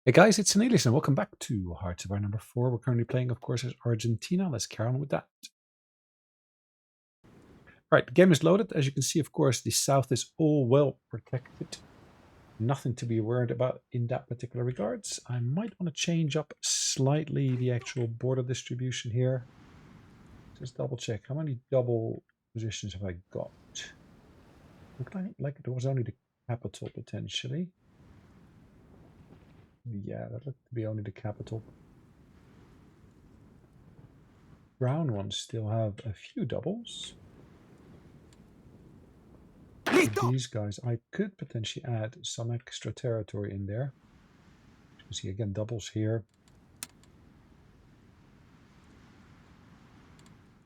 Hey guys, it's Sonelias and welcome back to Hearts of Iron number 4. We're currently playing, of course, as Argentina. Let's carry on with that. Alright, the game is loaded. As you can see, of course, the south is all well protected. Nothing to be worried about in that particular regards. I might want to change up slightly the actual border distribution here. Just double check. How many double positions have I got? Looked like it was only the capital potentially. Yeah, that looked to be only the capital. Brown ones still have a few doubles. With these guys, I could potentially add some extra territory in there. You can see again doubles here.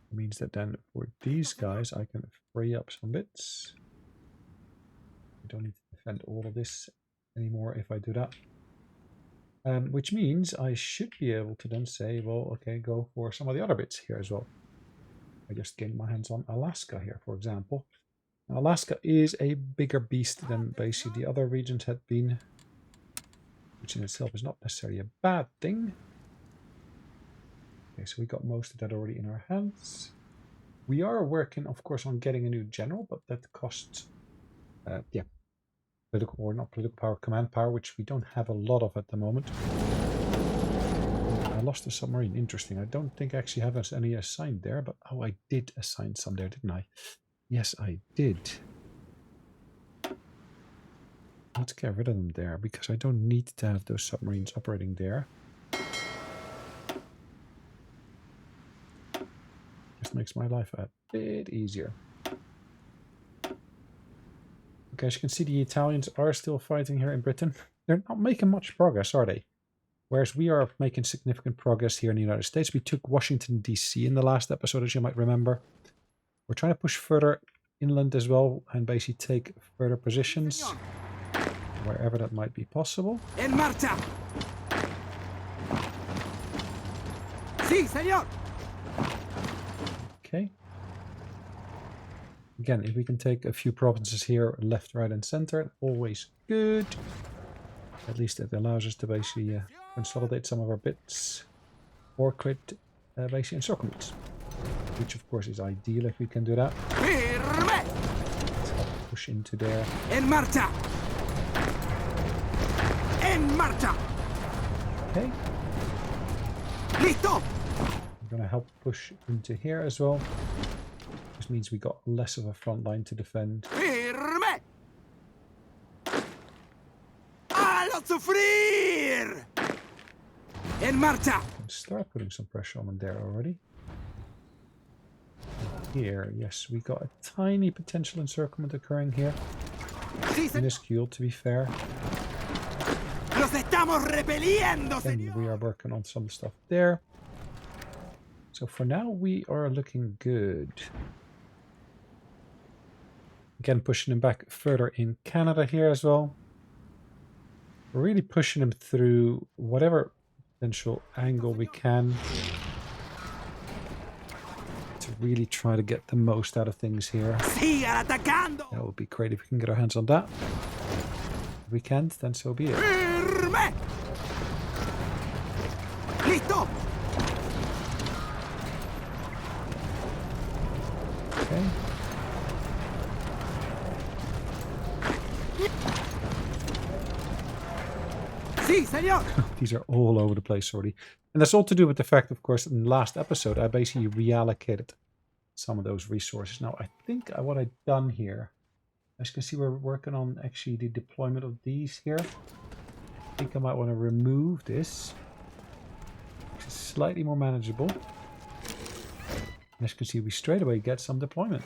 It means that then for these guys, I can free up some bits. I don't need to defend all of this anymore if I do that. Which means I should be able to then say, well, okay, go for some of the other bits here as well. I just gained my hands on Alaska here, for example. Now, Alaska is a bigger beast than basically the other regions had been, which in itself is not necessarily a bad thing. Okay, so we got most of that already in our hands. We are working, of course, on getting a new general, but that costs, political, or not political power, command power, which we don't have a lot of at the moment. I lost a submarine. Interesting. I don't think I actually have any assigned there, but oh, I did assign some there, didn't I? Yes, I did. Let's get rid of them there, because I don't need to have those submarines operating there. Just makes my life a bit easier. Okay, as you can see, the Italians are still fighting here in Britain. They're not making much progress, are they? Whereas we are making significant progress here in the United States. We took Washington, D.C. in the last episode, as you might remember. We're trying to push further inland as well and basically take further positions wherever that might be possible. En marcha. Sí, señor. Okay. Again, if we can take a few provinces here, left, right, and center, always good. At least it allows us to basically consolidate some of our bits or create basically encirclements, which of course is ideal if we can do that. Let's help push into there. En marcha. En marcha. Okay. Listo. I'm going to help push into here as well. This means we got less of a front line to defend. Firme. A lo sufrir. En marcha. Start putting some pressure on them there already. Here, yes, we got a tiny potential encirclement occurring here. Minuscule, to be fair. Los estamos repeliendo, And we are working on some stuff there. So for now, we are looking good. Again, pushing him back further in Canada here as well. We're really pushing him through whatever potential angle we can to really try to get the most out of things here. That would be great if we can get our hands on that. If we can't, then so be it. Firme. Listo. Okay. Sí, señor. These are all over the place already. And that's all to do with the fact, of course, in the last episode, I basically reallocated some of those resources. Now, I think what I've done here, as you can see, we're working on actually the deployment of these here. I think I might want to remove this. It's slightly more manageable. As you can see, we straight away get some deployments.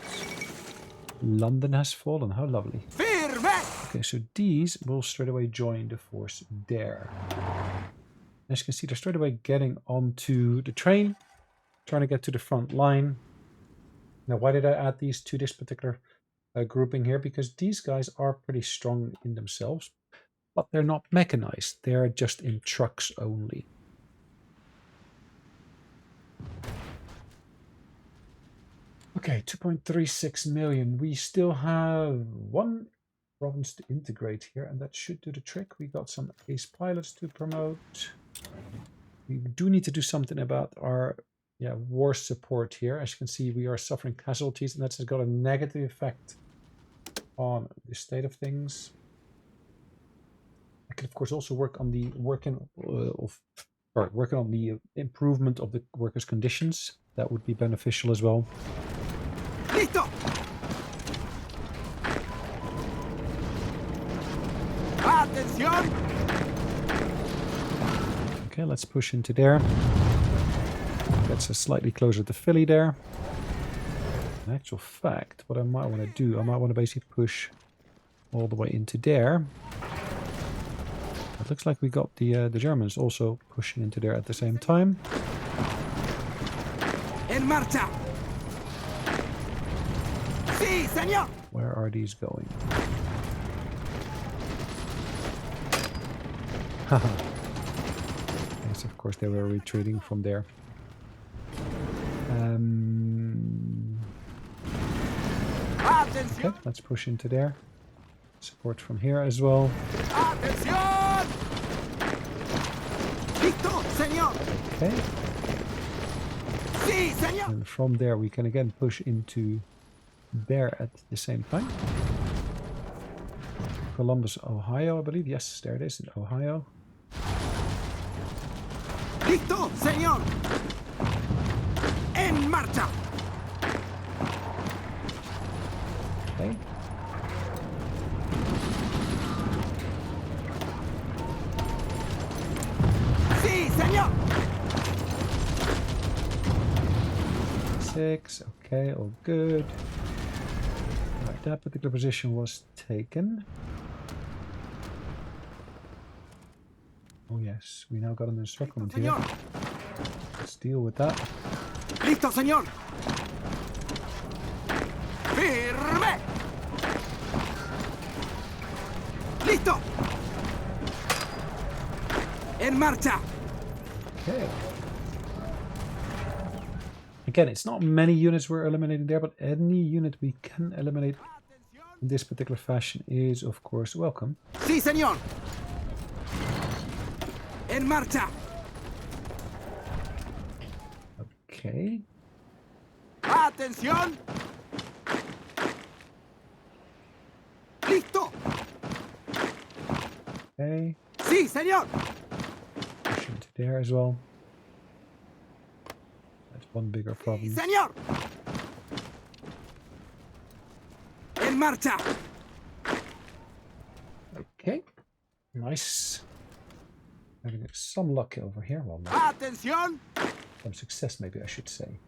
London has fallen. How lovely. Firme. Okay, so these will straight away join the force there. As you can see, they're straight away getting onto the train, trying to get to the front line. Now, why did I add these to this particular grouping here? Because these guys are pretty strong in themselves, but they're not mechanized. They're just in trucks only. Okay, 2.36 million. We still have province to integrate here, and that should do the trick. We got some ace pilots to promote. We do need to do something about our war support here. As you can see, we are suffering casualties, and that's got a negative effect on the state of things. I can of course also work on the working on the improvement of the workers' conditions. That would be beneficial as well. ¡Listo! ¡Atención! Okay, let's push into there. Gets us slightly closer to Philly there. In actual fact, what I might want to do, I might want to basically push all the way into there. It looks like we got the Germans also pushing into there at the same time. En marcha. Sí, señor. Where are these going? Haha. Yes, of course they were retreating from there. Okay, let's push into there. Support from here as well. Atención. Listo, señor. Okay. Sí, señor. And from there we can again push into there at the same time. Columbus, Ohio, I believe. Yes, there it is in Ohio. Listo, señor. En marcha. Okay. Sí, señor. 6. Okay, all good. Right, that particular position was taken. Oh yes, we now got an encirclement here. Let's deal with that. Listo, señor. Firme. Listo. En marcha. Okay. Again, it's not many units we're eliminating there, but any unit we can eliminate in this particular fashion is, of course, welcome. Sí, señor. En marcha. Okay. Atención. Listo. Okay. Sí, señor. Push into there as well. That's one bigger problem. Sí, señor. En marcha. Okay. Nice. Having some luck over here. Well, no. Atención. Some success, maybe I should say.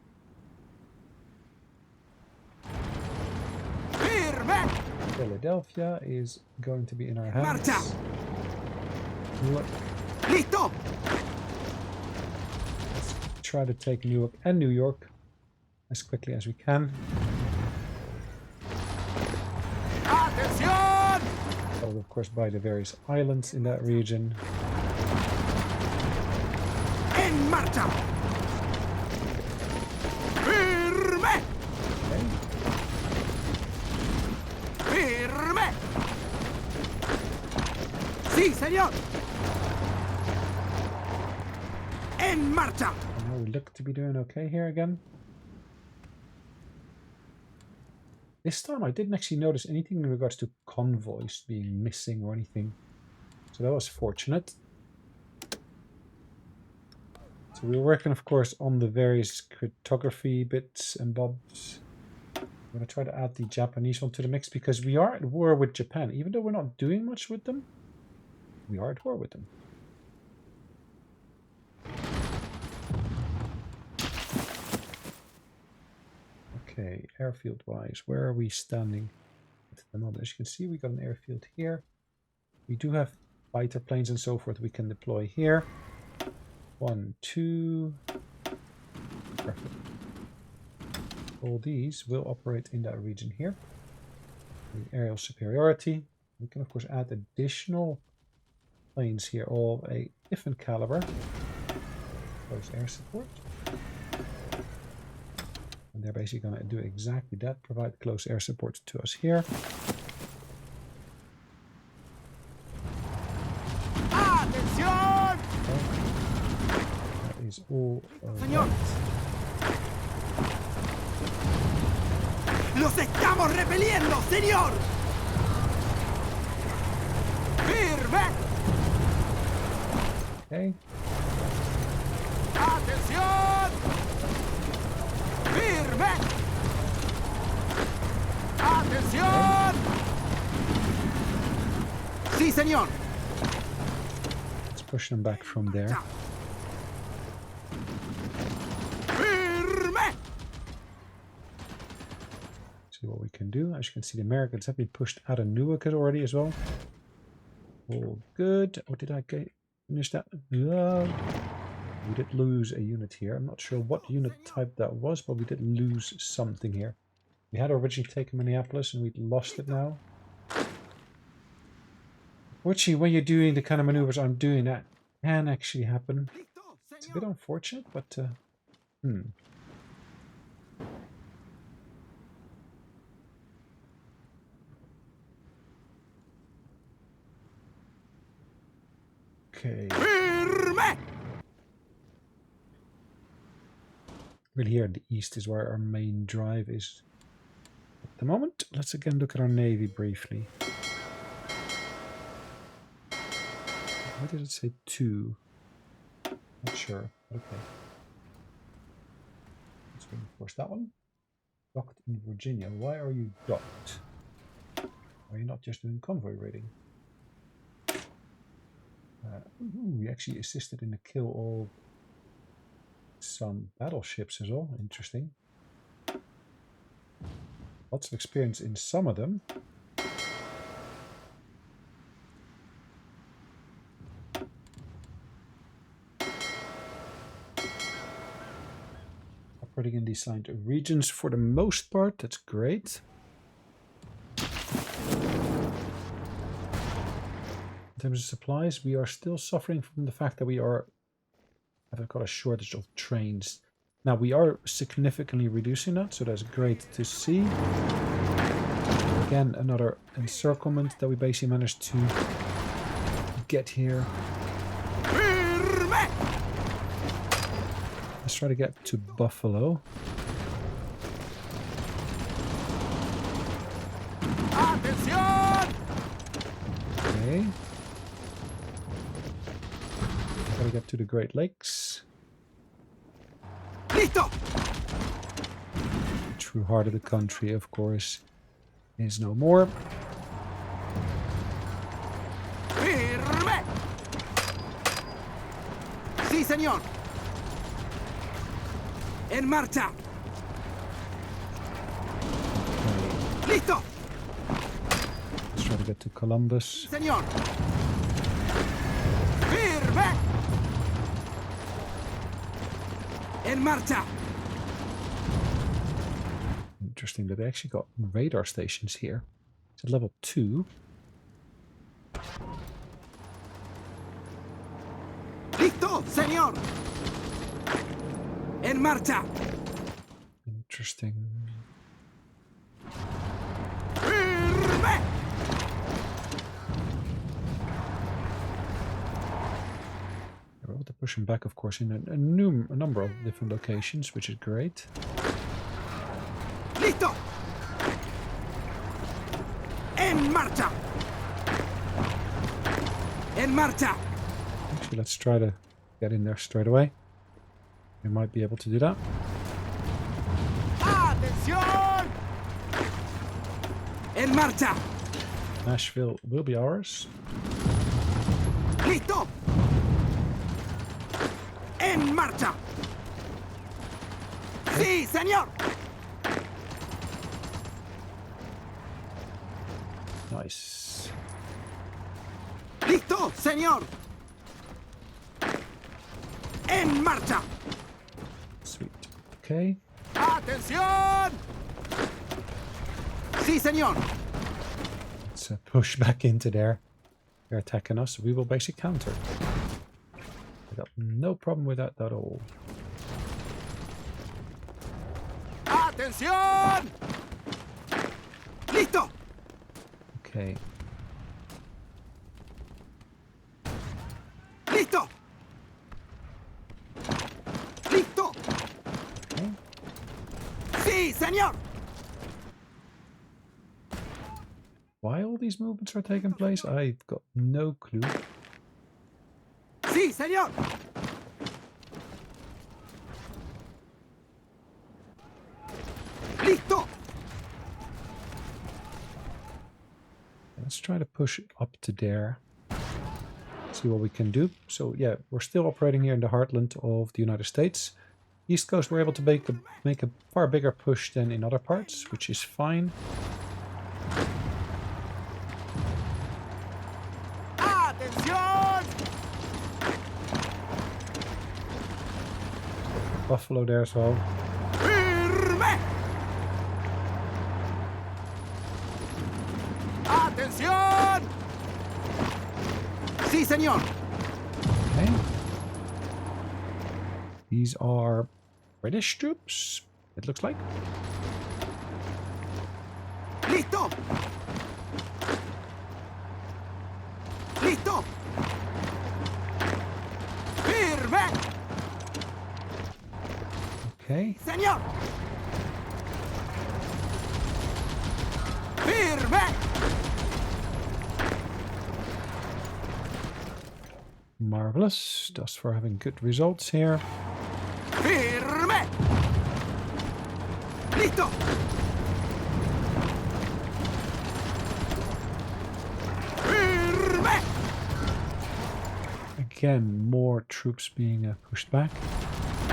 Firme. Philadelphia is going to be in our hands. Marcha. Newark. Listo. Let's try to take Newark and New York as quickly as we can. Atención. Followed, of course, by the various islands in that region. En marcha. Firme. Okay. Firme. Sí, señor. En marcha. And now we look to be doing okay here again. This time I didn't actually notice anything in regards to convoys being missing or anything. So that was fortunate. So we were working, of course, on the various cryptography bits and bobs. I'm going to try to add the Japanese one to the mix because we are at war with Japan. Even though we're not doing much with them, we are at war with them. Okay, airfield-wise, where are we standing at the moment? As you can see, we got an airfield here. We do have fighter planes and so forth we can deploy here. 1, 2. Perfect. All these will operate in that region here. The aerial superiority. We can, of course, add additional planes here, all a different caliber. Close air support. And they're basically going to do exactly that, provide close air support to us here. is all Señor. right. ¡Los estamos repeliendo, señor! ¡Firme! Okay. ¡Atención! ¡Firme! ¡Atención! ¡Sí, señor! Let's push them back from there. ¡Firme! See what we can do. As you can see, the Americans have been pushed out of Newark already as well. All good. Or did I finish that? Yeah. We did lose a unit here. I'm not sure what unit type that was, but we did lose something here. We had originally taken Minneapolis and we'd lost it now. Fortunately, when you're doing the kind of maneuvers I'm doing, that can actually happen. It's a bit unfortunate, but Okay. ¡Firme! Really here in the east is where our main drive is at the moment. Let's again look at our navy briefly. Why did it say 2? Not sure. Okay. Let's reinforce that one. Docked in Virginia. Why are you docked? Are you not just doing convoy raiding? We actually assisted in the kill of some battleships as well. Interesting. Lots of experience in some of them. Operating in the assigned regions for the most part. That's great. In terms of supplies, we are still suffering from the fact that we have got a shortage of trains. Now we are significantly reducing that, so that's great to see. Again, another encirclement that we basically managed to get here. ¡Firme! Let's try to get to Buffalo. ¡Atención! Okay. Gotta get to the Great Lakes. ¡Listo! The true heart of the country, of course, is no more. ¡Firme! ¡Sí, señor! ¡En marcha! Okay. ¡Listo! Let's try to get to Columbus. ¡Señor! ¡Firme! ¡En marcha! Interesting that they actually got radar stations here. It's at level 2. ¡Listo, señor! ¡En marcha! Interesting. ¡Firme! We're able to push them back, of course, in a number of different locations, which is great. ¡Listo! ¡En marcha! ¡En marcha! Actually, let's try to get in there straight away. We might be able to do that. ¡Atención! ¡En marcha! Nashville will be ours. ¡Listo! ¡En marcha! ¡Sí, señor! Nice. ¡Listo, señor! ¡En marcha! Sweet. Okay. ¡Atención! ¡Sí, señor! Let's push back into there. They're attacking us. We will basically counter. I got no problem with that at all. ¡Atención! ¡Listo! Okay. ¡Listo! Sí, señor. Why all these movements are taking place, I've got no clue. Sí, señor. Listo. Let's try to push up to there. See what we can do. So yeah, we're still operating here in the heartland of the United States. East Coast, we're able to make a far bigger push than in other parts, which is fine. Atención. Buffalo there as well. Firme. Atención. Sí, señor. Okay. These are British troops, it looks like. Listo. Listo. Firme. Okay. Señor. Firme. Marvelous. Just for having good results here. Firme. Listo. Firme. Again, more troops being pushed back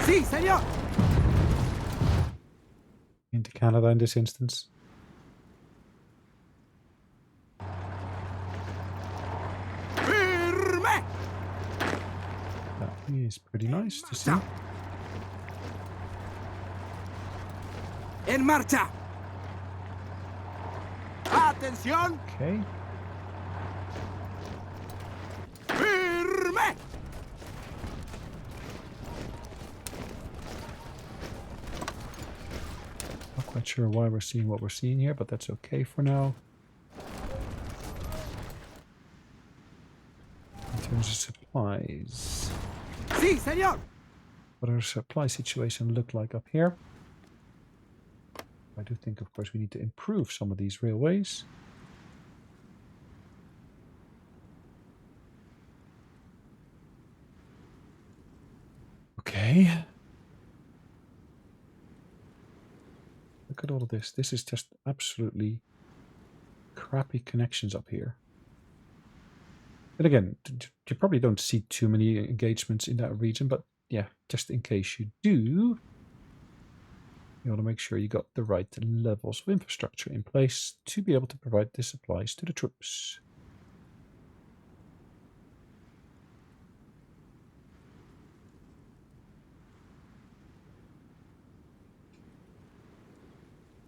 Sí, señor. into Canada in this instance. Firme. That is pretty nice to see. En marcha. Atención. Okay. Firme. Not quite sure why we're seeing what we're seeing here, but that's okay for now. In terms of supplies, Sí, señor. what does our supply situation look like up here? I do think, of course, we need to improve some of these railways. Okay. Look at all of this. This is just absolutely crappy connections up here. And again, you probably don't see too many engagements in that region, but yeah, just in case you do, you want to make sure you got the right levels of infrastructure in place to be able to provide the supplies to the troops.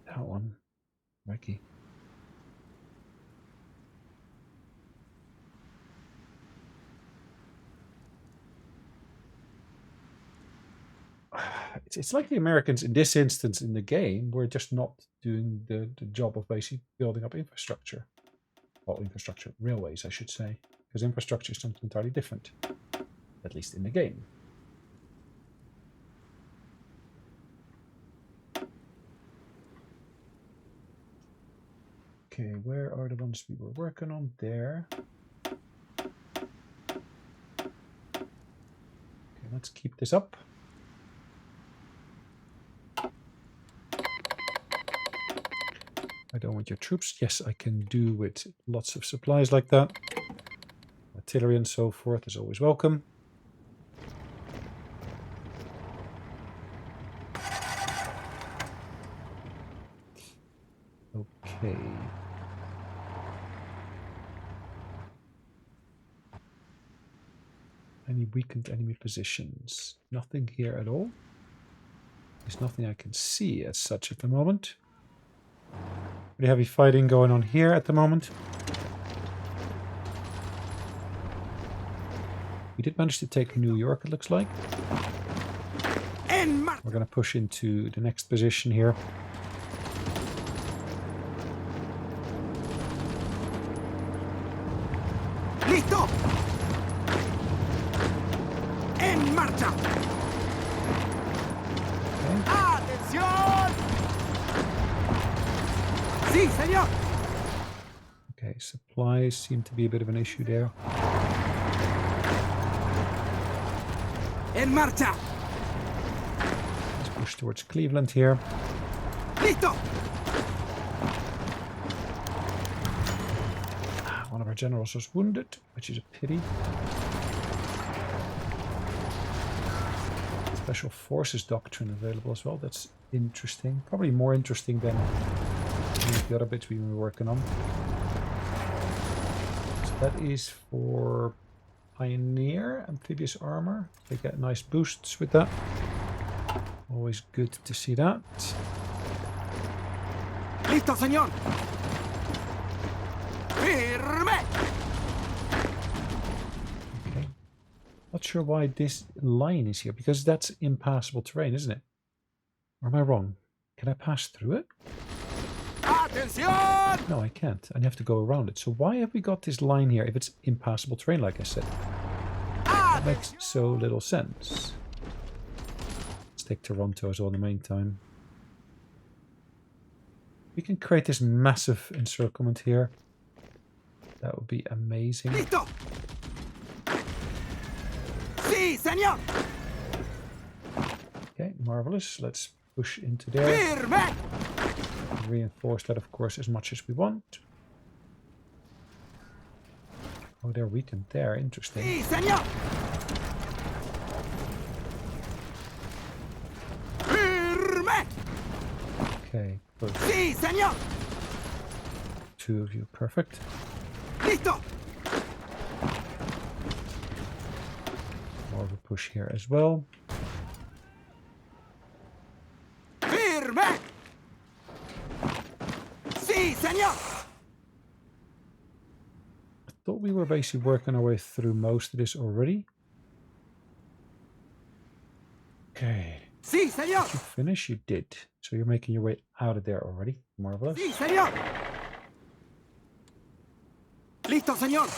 That one, Ricky. It's like the Americans in this instance in the game were just not doing the job of basically building up infrastructure. Well, infrastructure, railways, I should say, because infrastructure is something entirely different, at least in the game. Okay, where are the ones we were working on? There. Okay, let's keep this up. I don't want your troops. Yes, I can do with lots of supplies like that. Artillery and so forth is always welcome. Okay. Any weakened enemy positions? Nothing here at all. There's nothing I can see as such at the moment. Pretty heavy fighting going on here at the moment. We did manage to take New York, it looks like. We're going to push into the next position here. Listo. En marcha. Okay. Atención. Sí, señor. Okay, supplies seem to be a bit of an issue there. En marcha. Let's push towards Cleveland here. Listo. One of our generals was wounded, which is a pity. Special Forces Doctrine available as well. That's interesting. Probably more interesting than any of the other bits we were working on. So that is for Pioneer Amphibious Armor. They get nice boosts with that. Always good to see that. Listo, señor. Firme. Okay. Not sure why this line is here, because that's impassable terrain, isn't it? Or am I wrong? Can I pass through it? Atención. No, I can't. I have to go around it. So why have we got this line here if it's impassable terrain, like I said? That makes so little sense. Let's take Toronto as well in the meantime. We can create this massive encirclement here. That would be amazing. Listo. Sí, señor. Okay, marvelous. Let's push into there. Firme. Reinforce that, of course, as much as we want. Oh, they're weakened there. Interesting. Sí, señor. Firme. Okay, good. Sí, señor. Two of you. Perfect. Listo. More of a push here as well. Firme. Sí, señor. I thought we were basically working our way through most of this already. Okay. Sí, señor. Did you finish? You did. So you're making your way out of there already. Marvelous. Sí, señor. Listo, señor.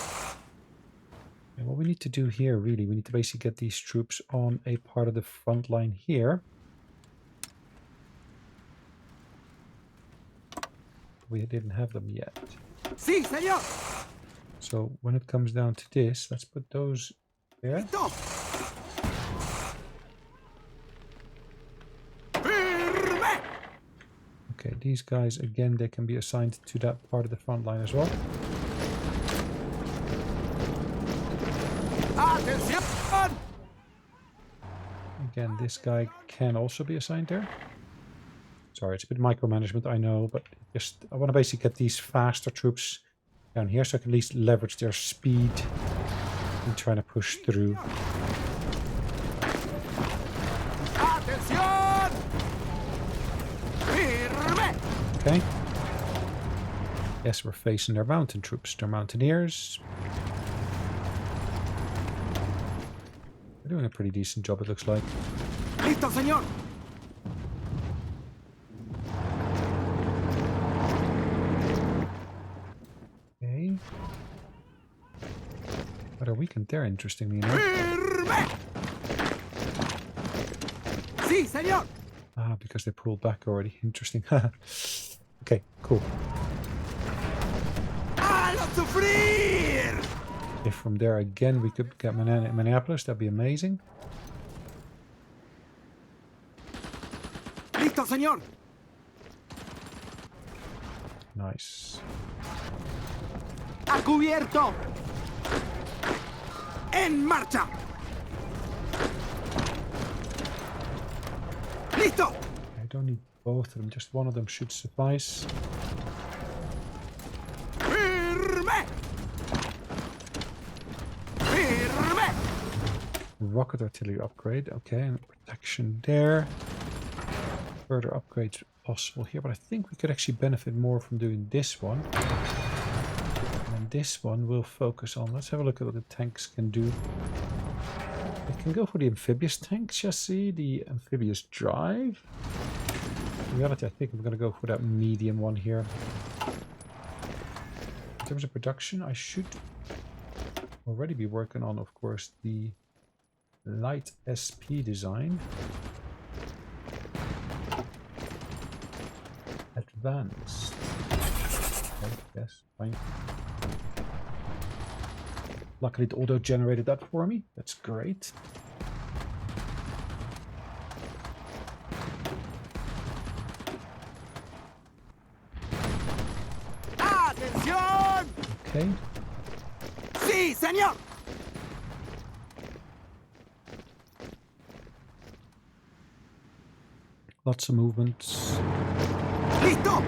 And what we need to do here, really, we need to basically get these troops on a part of the front line here. We didn't have them yet. Sí, señor. So when it comes down to this, let's put those there. Listo. Firme. Okay, these guys, again, they can be assigned to that part of the front line as well. Atención. Again, this guy can also be assigned there. Sorry, it's a bit micromanagement, I know, but just I want to basically get these faster troops down here so I can at least leverage their speed in trying to push through. Atención. Firme. Okay. Yes, we're facing their mountain troops, their mountaineers. They're doing a pretty decent job, it looks like. Listo, señor. Okay. But are weakened there, interestingly enough. Firme. Sí, señor. Ah, because they pulled back already. Interesting. Okay, cool. ¡A lo sufrir! If from there again we could get Minneapolis, that'd be amazing. Listo, señor. Nice. A cubierto. En marcha. Listo. I don't need both of them, just one of them should suffice. Firme. Firme. Rocket artillery upgrade, okay, and protection there. Further upgrades possible here, but I think we could actually benefit more from doing this one. And this one will focus on, let's have a look at what the tanks can do. We can go for the amphibious tank chassis, the amphibious drive. In reality, I think I'm going to go for that medium one here. In terms of production, I should already be working on, of course, the light SP design. Advanced. Yes, fine. Luckily it auto-generated that for me. That's great. ¡Atención! Okay. ¡Sí, señor! Lots of movements. ¡Listo!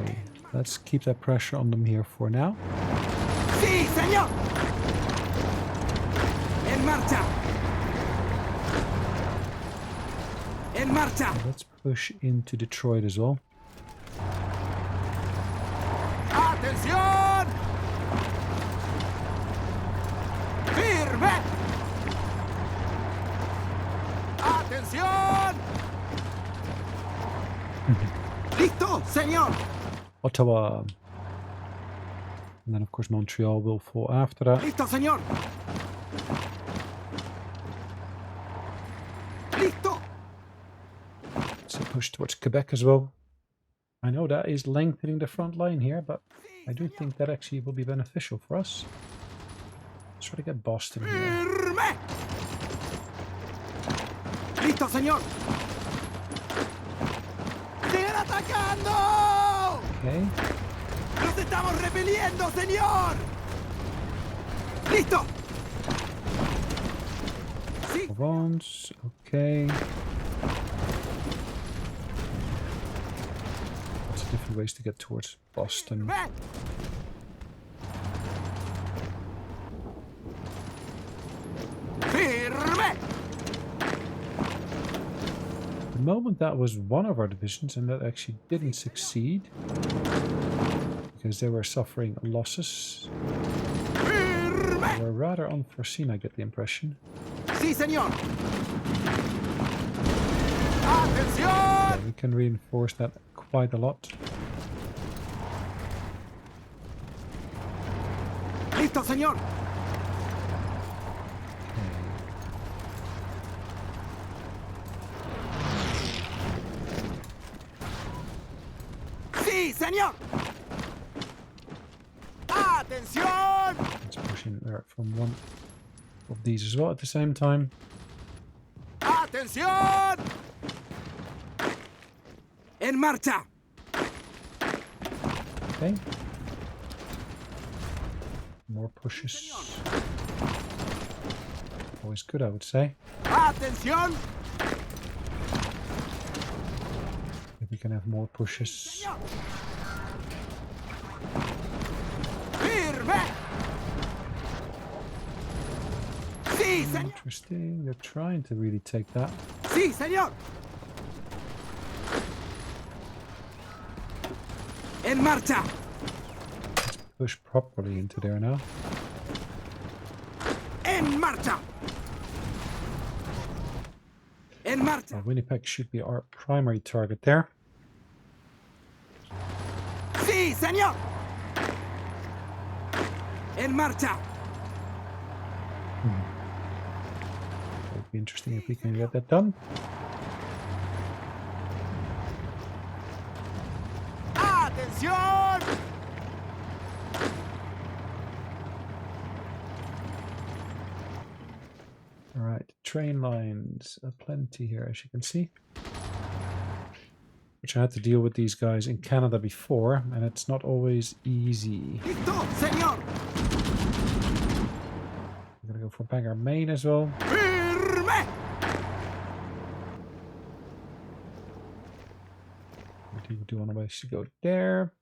Okay. Let's keep that pressure on them here for now. ¡Sí, señor! ¡En marcha! ¡En marcha! Let's push into Detroit as well. ¡Atención! ¡Firme! ¡Atención! ¡Listo, señor! Ottawa. And then of course Montreal will fall after that. ¡Listo, señor! ¡Listo! So push towards Quebec as well. I know that is lengthening the front line here, but I do think that actually will be beneficial for us. Let's try to get Boston here. ¡Firme! ¡Listo, señor! ¡Siguen atacando! Okay. ¡Nos estamos repeliendo, señor! ¡Listo! ¡Sí! Provence, okay. Lots of different ways to get towards Boston. ¡Firme! ¡Firme! At the moment that was one of our divisions and that actually didn't succeed. Because they were suffering losses. ¡Firme! They were rather unforeseen, I get the impression. ¡Sí, señor! ¡Atención! Yeah, we can reinforce that quite a lot. ¡Listo, señor! ¡Sí, señor! ¡Atención! Let's push in there from one of these as well at the same time. ¡Atención! ¡En marcha! Okay. More pushes. Always good, I would say. ¡Atención! If we can have more pushes. ¡Señor! ¡Firme! ¡Sí, señor! Interesting. They're trying to really take that. ¡Sí, señor! ¡En marcha! Push properly into there now. ¡En marcha! ¡En marcha! Winnipeg should be our primary target there. ¡Sí, señor! ¡En marcha! It would be interesting if we can get that done. ¡Atención! Alright, train lines. Plenty here, as you can see. Which I had to deal with these guys in Canada before, and it's not always easy. ¡Listo, señor! I'm gonna go for Bangor, Maine as well. ¡Firme! Do want to go there.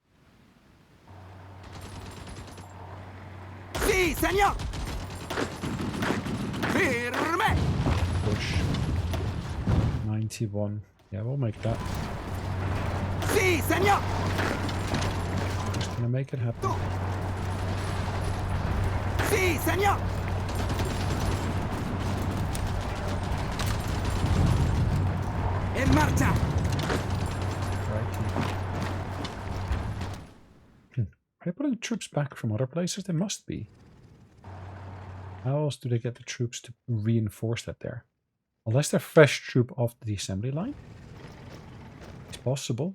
¡Sí, señor! ¡Firme! Push. 91. Yeah, we'll make that. ¡Sí, señor! Just gonna make it happen. ¡Sí, señor! ¡En marcha! Are they putting troops back from other places? They must be. How else do they get the troops to reinforce that there? Unless they're fresh troop off the assembly line. It's possible.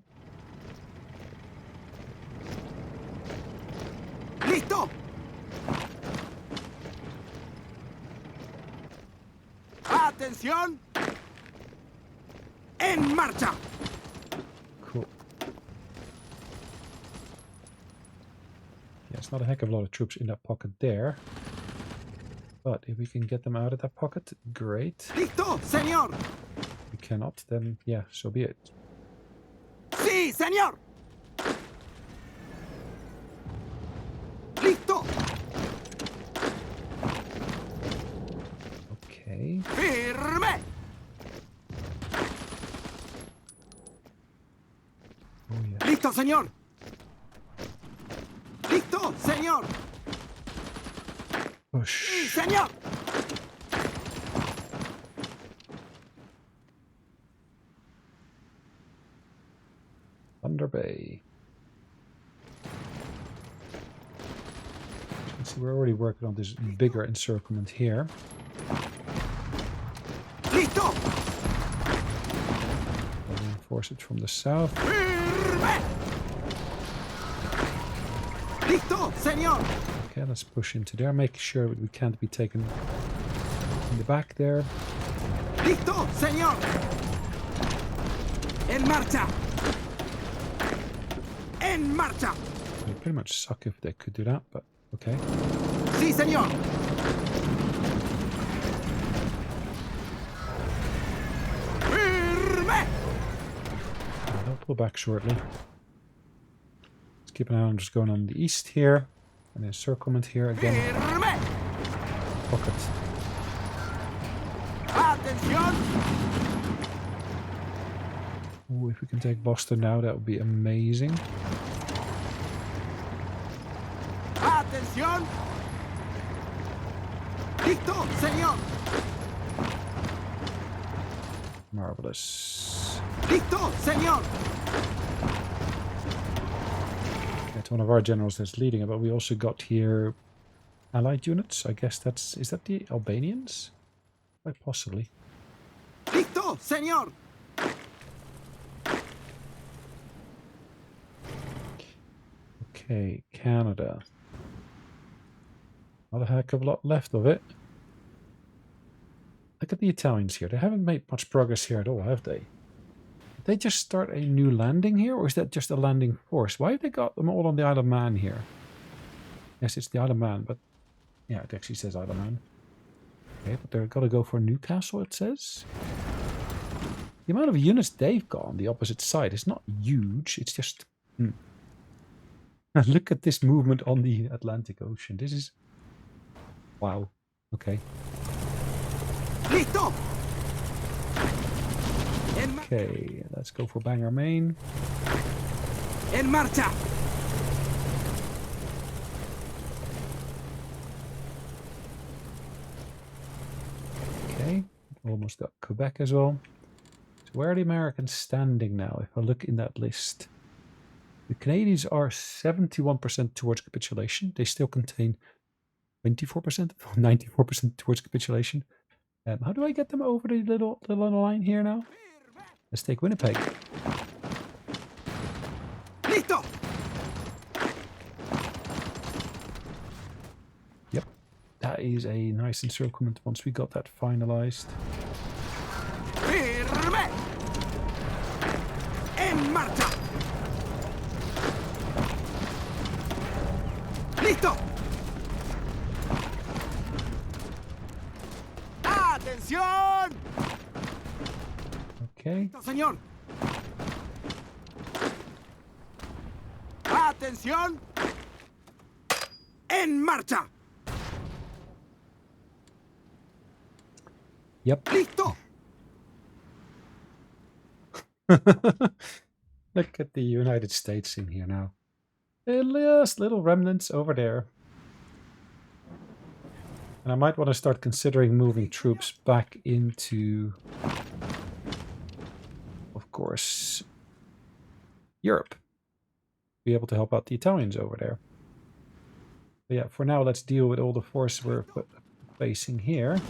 Atención. En marcha. Cool. Yeah, it's not a heck of a lot of troops in that pocket there. But if we can get them out of that pocket, great. Listo, señor. If we cannot, then yeah, so be it. Sí, señor. Listo. Okay. Firme. Oh yeah. Listo, señor. Listo, señor. Sí, Push. señor. Thunder Bay. As you can see, we're already working on this bigger encirclement here. Listo. We'll reinforce it from the south. Firme. Listo, señor. Okay, let's push into there. Make sure that we can't be taken in the back there. Listo, señor. En marcha. En marcha. It would pretty much suck if they could do that, but okay. Sí, señor. Firme. They'll pull back shortly. Let's keep an eye on what's going on in the east here. An encirclement here again. Firme. Pocket. Atención. Ooh, if we can take Boston now, that would be amazing. Atención. Listo, señor. Marvelous. Listo, señor. It's one of our generals that's leading it, but we also got here allied units. I guess that's... Is that the Albanians? Quite possibly. Listo, señor. Okay, Canada. Not a heck of a lot left of it. Look at the Italians here. They haven't made much progress here at all, have they? Did they just start a new landing here, or is that just a landing force? Why have they got them all on the Isle of Man here? Yes, it's the Isle of Man, but... Yeah, it actually says Isle of Man. Okay, but they're gonna go for Newcastle, it says. The amount of units they've got on the opposite side is not huge. It's just... Look at this movement on the Atlantic Ocean. This is... Wow. Okay. Listo. Okay, let's go for Bangor, Maine. En marcha. Okay, almost got Quebec as well. So where are the Americans standing now? If I look in that list, the Canadians are 71% towards capitulation. They still contain 24%, 94% towards capitulation. How do I get them over the little line here now? Let's take Winnipeg. Listo. Yep, that is a nice encirclement once we got that finalized. Firme. En marcha. Listo. Atención. Okay. Listo, señor. Atención. En marcha. Yep. Listo. Look at the United States in here now. Just little remnants over there. And I might want to start considering moving troops back into, of course, Europe. Be able to help out the Italians over there. But yeah, for now, let's deal with all the forces we're facing here.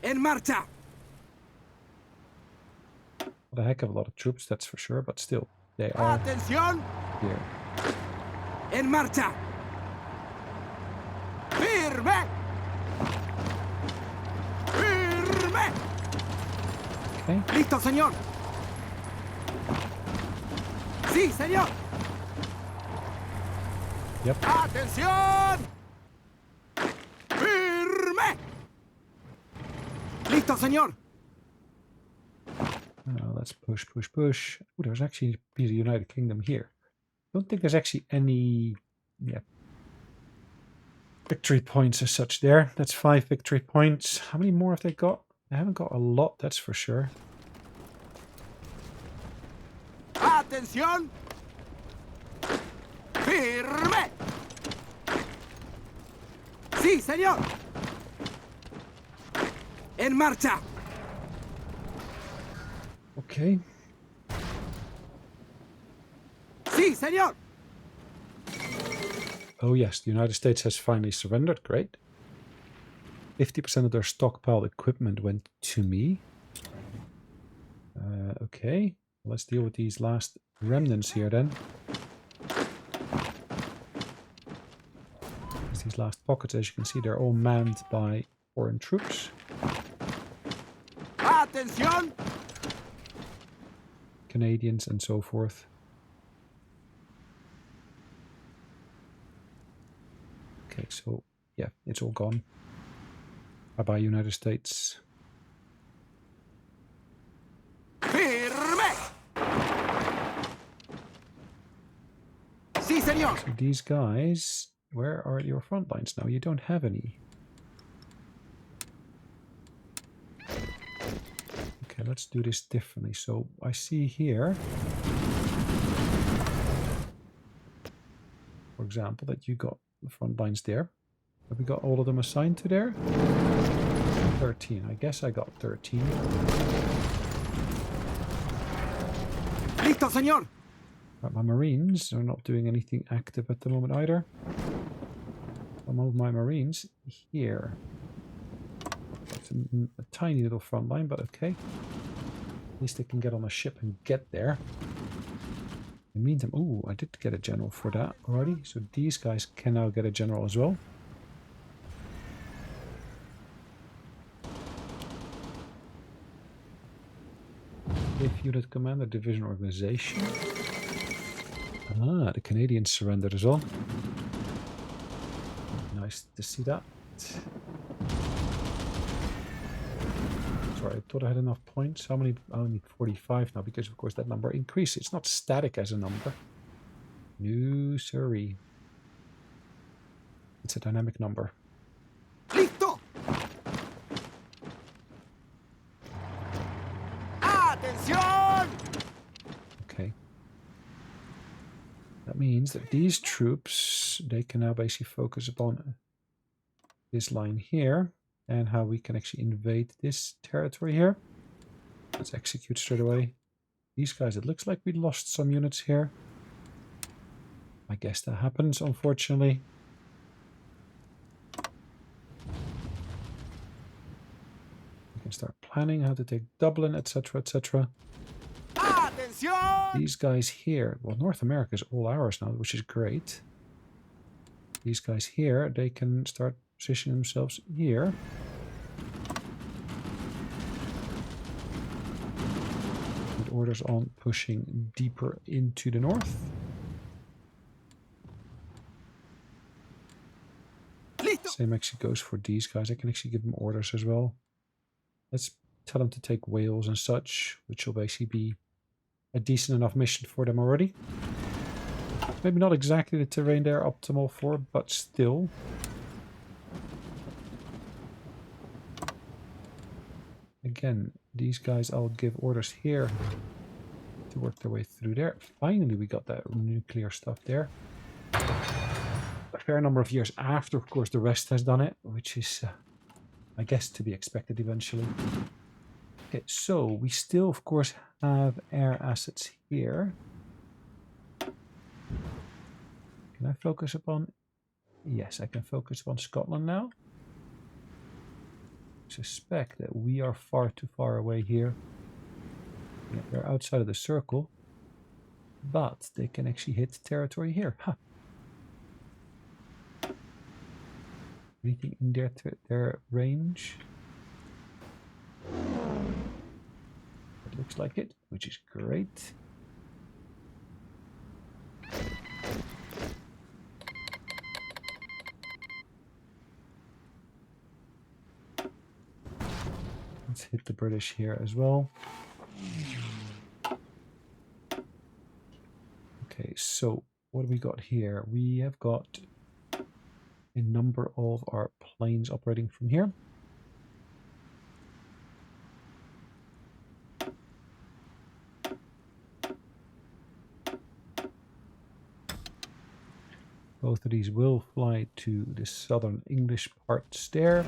En marcha. Not a heck of a lot of troops, that's for sure, but still, they are Atención. here. En marcha. Firme. Firme. Firme. Okay. Listo, señor. Sí, señor. Yep. Atención. Firme. Listo, señor. Let's push, push, push. Oh, there's actually a piece of United Kingdom here. Don't think there's actually any victory points as such there. That's 5 victory points. How many more have they got? They haven't got a lot, that's for sure. Atención. Firme. Sí, señor. En marcha. Okay. Sí, señor. Oh yes, the United States has finally surrendered. Great. 50% of their stockpiled equipment went to me. Okay, let's deal with these last remnants here then. These last pockets, as you can see, they're all manned by foreign troops. Atención. Canadians and so forth. Okay, so yeah, it's all gone. Bye-bye, United States. Firme. Sí, señor. So these guys, where are your front lines now? You don't have any. Okay, let's do this differently. So I see here, for example, that you got the front lines there. Have we got all of them assigned to there? 13. I guess I got 13. Listo, señor. But my Marines are not doing anything active at the moment either. Some of my Marines here. It's a tiny little front line, but okay. At least they can get on a ship and get there. In the meantime, ooh, I did get a general for that already. So these guys can now get a general as well. If unit commander, division organization. Ah, the Canadians surrendered as well. Nice to see that. Sorry, I thought I had enough points. How many? I only need 45 now because, of course, that number increases. It's not static as a number. No, sorry. It's a dynamic number. Listo. Atención. Okay. That means that these troops, they can now basically focus upon this line here and how we can actually invade this territory here. Let's execute straight away. These guys, it looks like we lost some units here. I guess that happens, unfortunately. We can start planning how to take Dublin, etc., etc. Atención. These guys here, well, North America is all ours now, which is great. These guys here, they can start positioning themselves here. With orders on pushing deeper into the north. Listo. Same actually goes for these guys. I can actually give them orders as well. Let's tell them to take Wales and such, which will basically be a decent enough mission for them already. Maybe not exactly the terrain they're optimal for, but still. Again, these guys, I'll give orders here to work their way through there. Finally, we got that nuclear stuff there. A fair number of years after, of course, the rest has done it, which is, I guess, to be expected eventually. Okay, so we still, of course, have air assets here. Can I focus upon... Yes, I can focus upon Scotland now. I suspect that we are far too far away here. Yeah, they're outside of the circle. But they can actually hit territory here. Huh. Anything in their range? looks like it, which is great. Let's hit the British here as well. Okay, so what do we got here? We have got a number of our planes operating from here. Both of these will fly to the southern English parts there.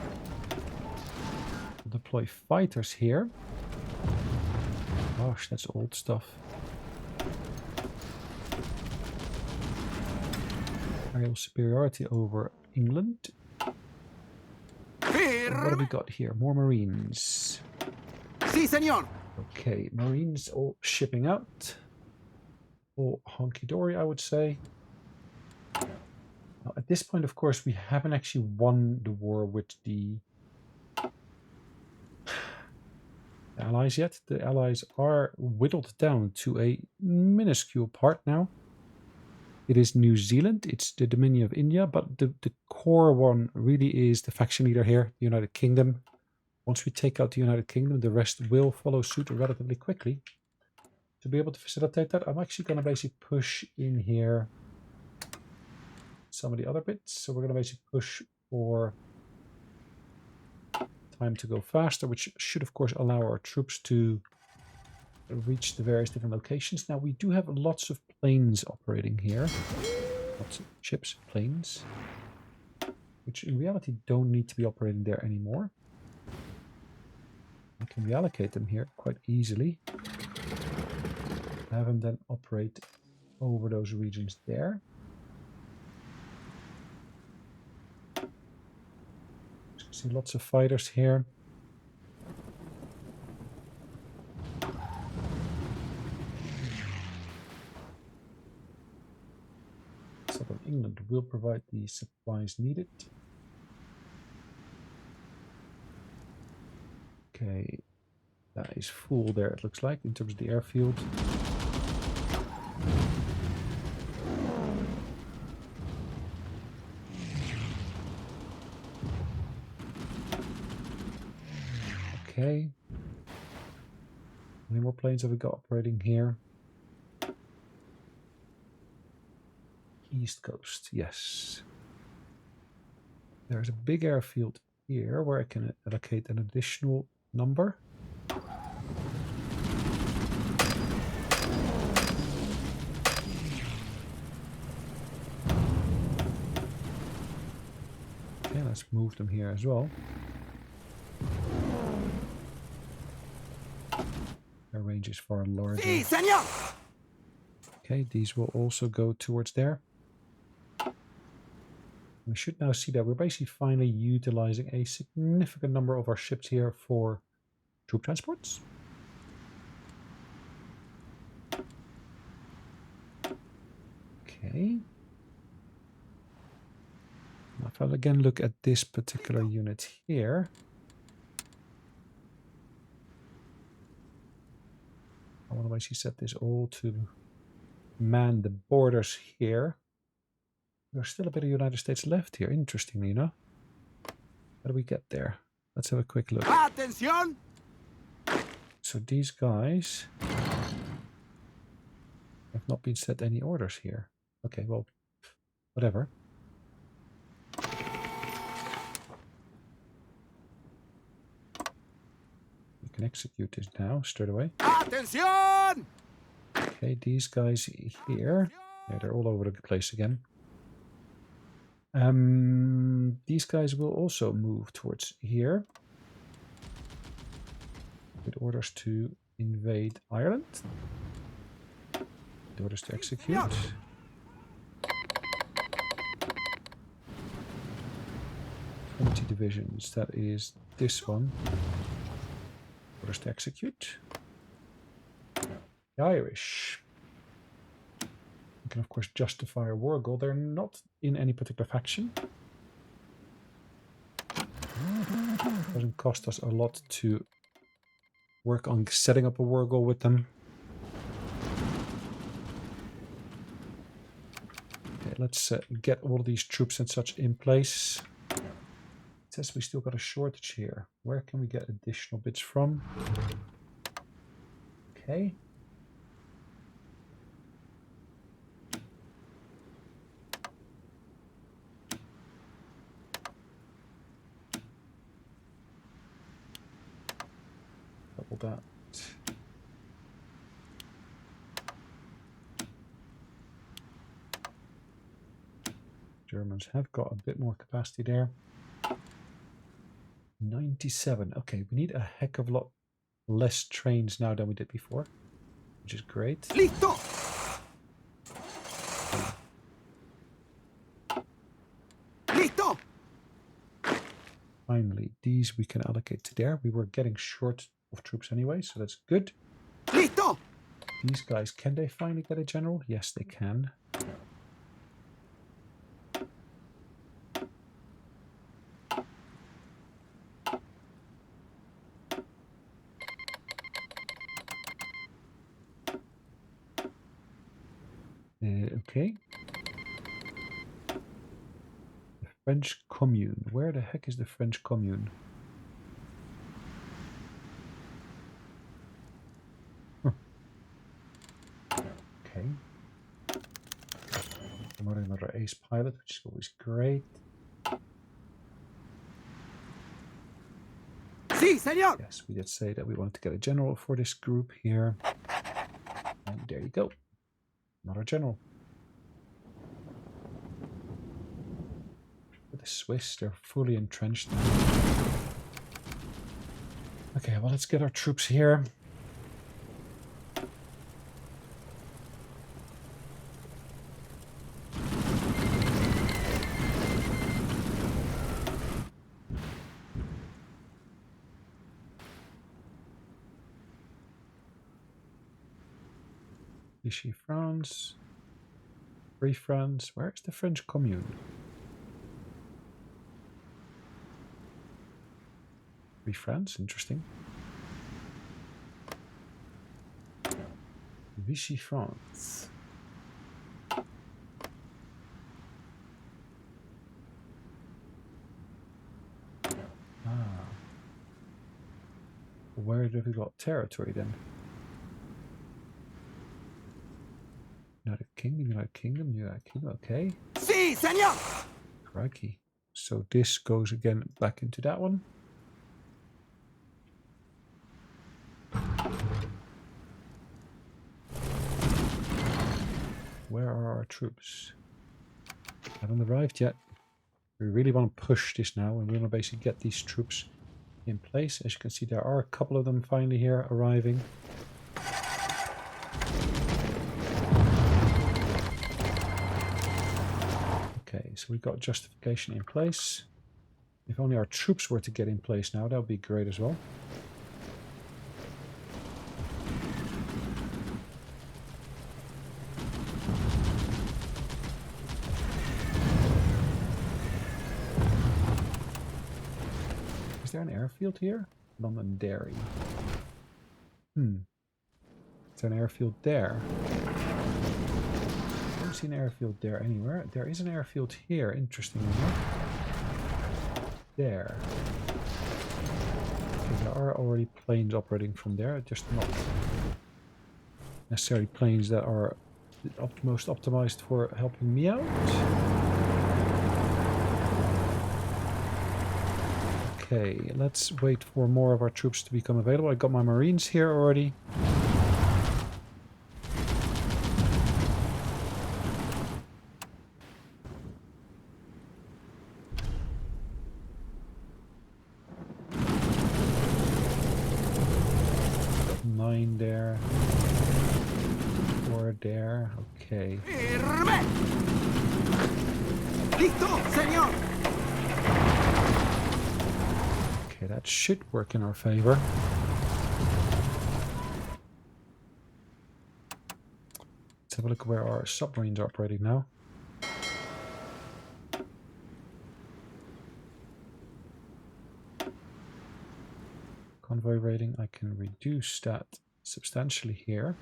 We'll deploy fighters here. Gosh, that's old stuff. Aerial superiority over England. And what have we got here? More Marines. Sí, señor. Okay, Marines all shipping out. All honky-dory, I would say. Now, at this point, of course, we haven't actually won the war with the Allies yet. The Allies are whittled down to a minuscule part now. It is New Zealand, it's the Dominion of India, but the core one really is the faction leader here, the United Kingdom. Once we take out the United Kingdom, the rest will follow suit relatively quickly. To be able to facilitate that, I'm actually going to basically push in here some of the other bits. So we're going to basically push for time to go faster, which should of course allow our troops to reach the various different locations. Now we do have lots of planes operating here. Lots of ships, planes, which in reality don't need to be operating there anymore. I can reallocate them here quite easily. Have them then operate over those regions there. See lots of fighters here. Southern England will provide the supplies needed. Okay, that is full there, it looks like, in terms of the airfield. Okay. How many more planes have we got operating here? East Coast, yes. There's a big airfield here where I can allocate an additional number. Okay, let's move them here as well. Their range is far larger. Sí, señor. Okay, these will also go towards there. We should now see that we're basically finally utilizing a significant number of our ships here for troop transports. Okay. Now if I'll again look at this particular unit here. I want to basically set this all to man the borders here. There's still a bit of United States left here, interestingly enough. How do we get there? Let's have a quick look. Atención. So these guys have not been set any orders here. Okay, well, whatever. We can execute this now, straight away. Atención. Okay, these guys here. Yeah, they're all over the place again. These guys will also move towards here with orders to invade Ireland. With orders to execute. 20 divisions, that is this one. Orders to execute. The Irish. You can of course justify a war goal. They're not in any particular faction. Doesn't cost us a lot to work on setting up a war goal with them. Okay, let's get all these troops and such in place. It says we still got a shortage here. Where can we get additional bits from? Okay. Double that. Germans have got a bit more capacity there. 97. Okay, we need a heck of a lot less trains now than we did before, which is great. Listo. Listo. Finally, these we can allocate to there. We were getting short of troops anyway, so that's good. Listo. These guys, can they finally get a general? Yes, they can. Okay. The French Commune. Where the heck is the French Commune? Huh. Okay. Promoting another ace pilot, which is always great. Sí, señor. Yes, we did say that we wanted to get a general for this group here. And there you go. Another general. For the Swiss, they're fully entrenched. Okay, well, let's get our troops here. Vichy France. Free France. Where's the French Commune? Free France, interesting. Vichy France. Ah. Where have we got territory then? United Kingdom, United Kingdom, United Kingdom, okay. Sí, señor. Crikey. So this goes again back into that one. Where are our troops? Haven't arrived yet. We really want to push this now, and we want to basically get these troops in place. As you can see, there are a couple of them finally here arriving. Okay, so we've got justification in place. If only our troops were to get in place now, that would be great as well. Is there an airfield here? Londonderry. Is there an airfield there? I don't see an airfield there anywhere. There is an airfield here, interestingly enough. There. Okay, there are already planes operating from there, just not necessarily planes that are most optimized for helping me out. Okay, let's wait for more of our troops to become available. I got my Marines here already. Got 9 there. 4 there. Okay. Firme. Listo, señor. Okay, that should work in our favor. Let's have a look where our submarines are operating now. convoy rating. I can reduce that substantially here.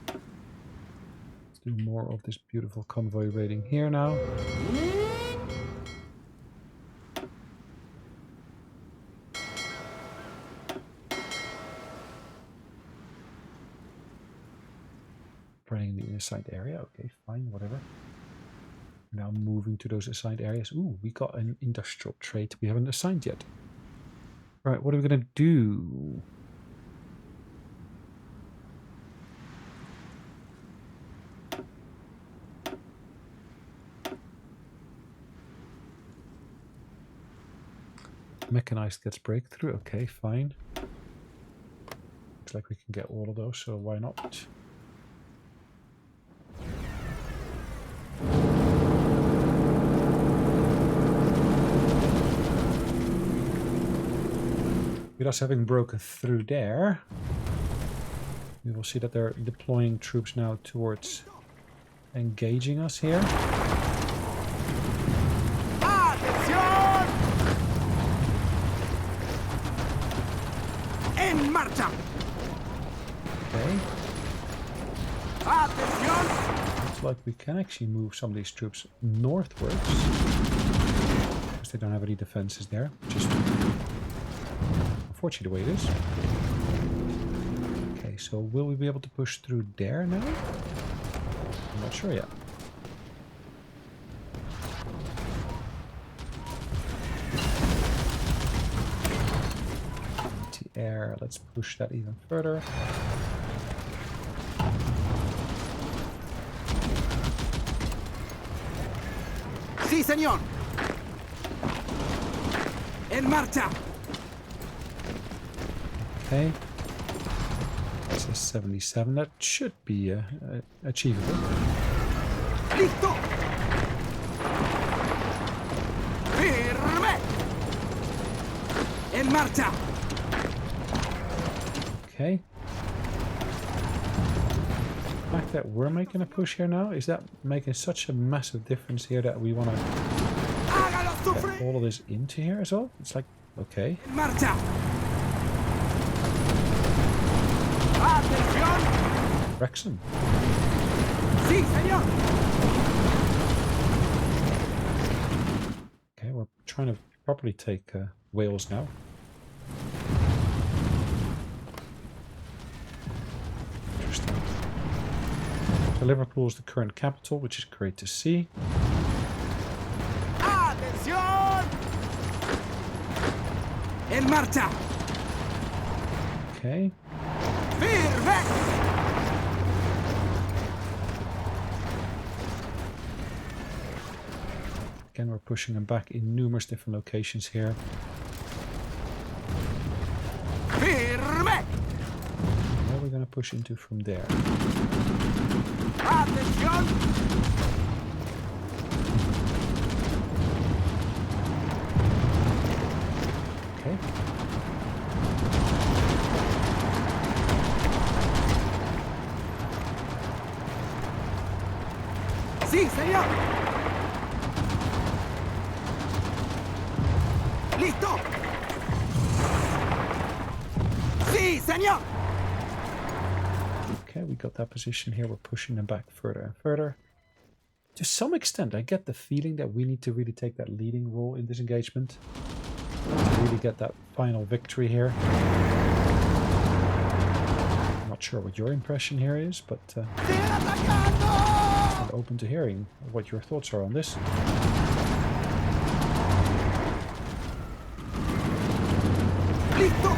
Let's do more of this beautiful convoy rating here now. Operating the assigned area. Okay, fine, whatever. Now moving to those assigned areas. Ooh, we got an industrial trait we haven't assigned yet. Right, what are we going to do? Mechanized gets breakthrough. Okay, fine. Looks like we can get all of those, so why not? With us having broken through there, we will see that they're deploying troops now towards engaging us here. ¡Atención! ¡En marcha! Okay. ¡Atención! Looks like we can actually move some of these troops northwards. Because they don't have any defenses there. Just unfortunately the way it is. Okay, so will we be able to push through there now? I'm not sure yet. Anti-air, let's push that even further. Sí, señor. En marcha. Okay. This is 77. That should be achievable. Listo. Firme. En marcha. Okay. The fact that we're making a push here now, is that making such a massive difference here that we want to Hágalo get sufrir. all of this into here as well? It's like, okay. En marcha. Atención. Wrexham. Sí, señor. Okay, we're trying to properly take Wales now. Interesting. So Liverpool is the current capital, which is great to see. Atención. En marcha. Okay. Firme. Again, we're pushing them back in numerous different locations here. Firme. Where are we going to push into from there? Atención. Okay. Sí, señor. Listo. Sí, señor. Okay, we got that position here. We're pushing them back further and further. To some extent, I get the feeling that we need to really take that leading role in this engagement to really get that final victory here. I'm not sure what your impression here is, but ¡Sigan atacando! I'm open to hearing what your thoughts are on this. Listo.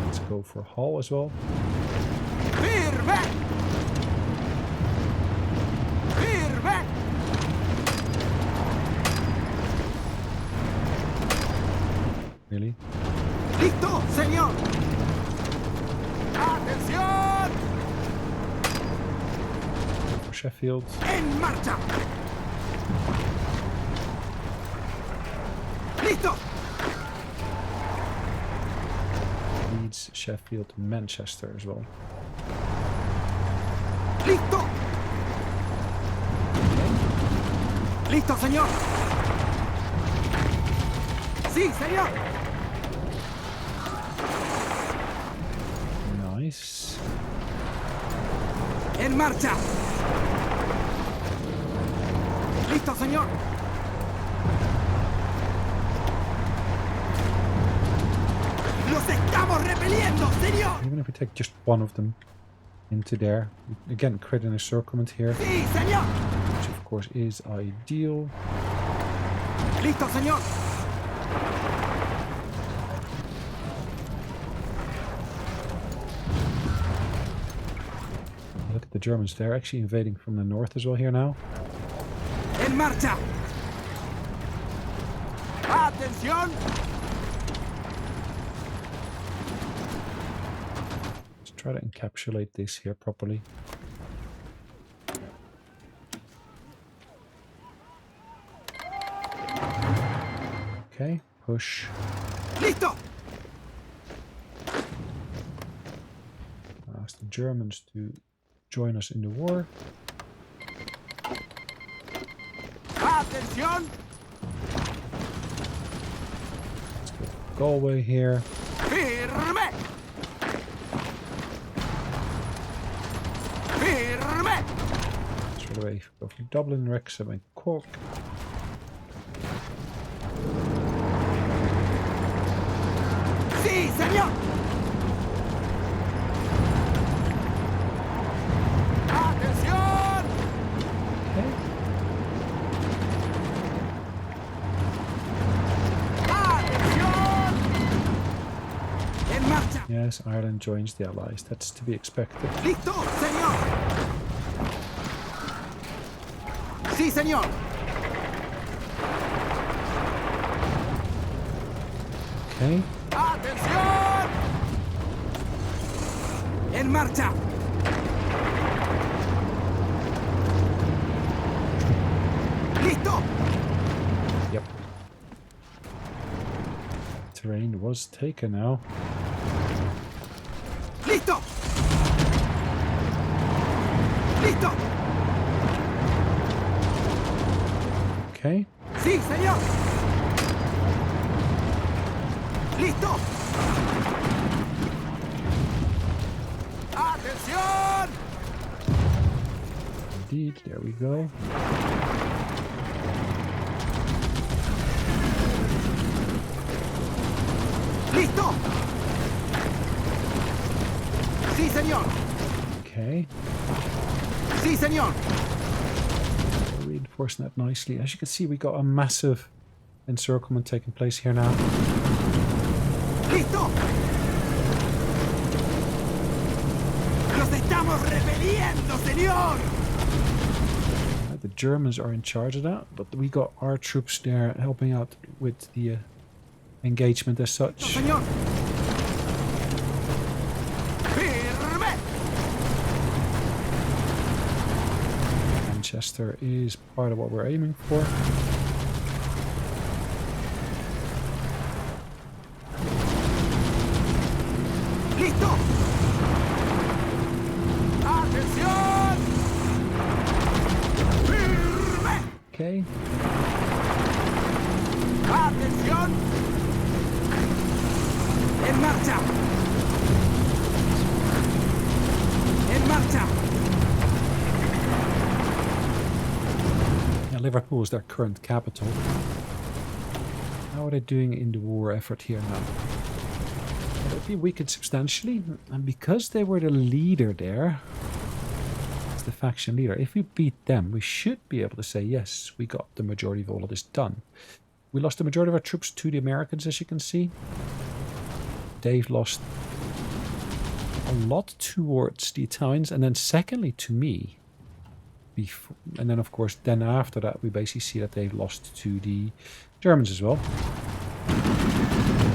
Let's go for Hull as well. Firme. Firme. Really? Listo, señor. Atención. For Sheffield. En marcha. Listo. Leeds, Sheffield, Manchester as well. Listo. Listo, señor. Sí, señor. Nice. En marcha. Listo, señor. Los estamos repeliendo, señor. Even if we take just one of them into there, again creating a encirclement here, Sí, señor. which of course is ideal. Listo, señor. Look at the Germans, they're actually invading from the north as well here now. En marcha. Atención. Let's try to encapsulate this here properly. Okay, push. Listo. Ask the Germans to join us in the war. Atención. Let's go Galway here. Firme. Firme. Straight away go for Dublin, Wrexham and Cork. Sí, señor. Atención. Okay. Atención. En marcha. Yes, Ireland joins the Allies. That's to be expected. Listo, señor. Sí, señor. Okay. Atención. En marcha. Listo. Yep. Terrain was taken now. Listo. Listo. Okay. Sí, señor. Listo. Atención. Indeed, there we go. Listo. Sí, señor. Okay. Sí, señor. Reinforcing that nicely. As you can see, we got a massive encirclement taking place here now. Listo. Los estamos repeliendo, señor. The Germans are in charge of that, but we got our troops there helping out with the engagement as such. Señor. Firme. Manchester is part of what we're aiming for. Listo. Atención. Firme. Okay. Atención. En marcha. En marcha. Now, Liverpool is their current capital. How are they doing in the war effort here now? They've been weakened substantially, and because they were the leader there, as the faction leader, if we beat them, we should be able to say, yes, we got the majority of all of this done. We lost the majority of our troops to the Americans, as you can see. They've lost a lot towards the Italians, and then secondly to me. Before, and then of course, then after that, we basically see that they've lost to the Germans as well.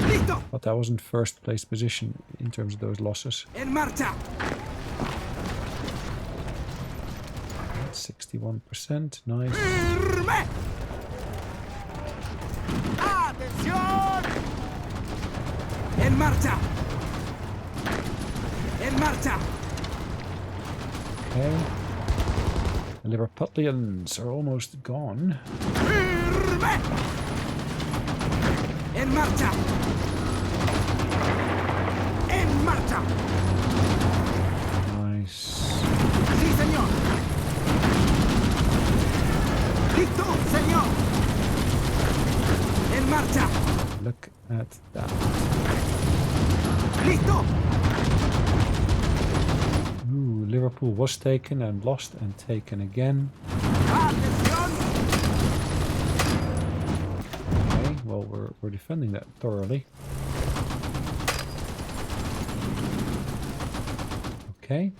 Listo. But that wasn't first place position in terms of those losses. En marcha. 61%, nice. Firme. Atención. En marcha. En marcha. Okay. The Liverpudlians are almost gone. Firme. En marcha. En marcha. Nice. Sí, señor. Listo, señor. En marcha. Look at that. Listo. Ooh, Liverpool was taken and lost and taken again. Atención. Okay, well, we're defending that thoroughly. Okay.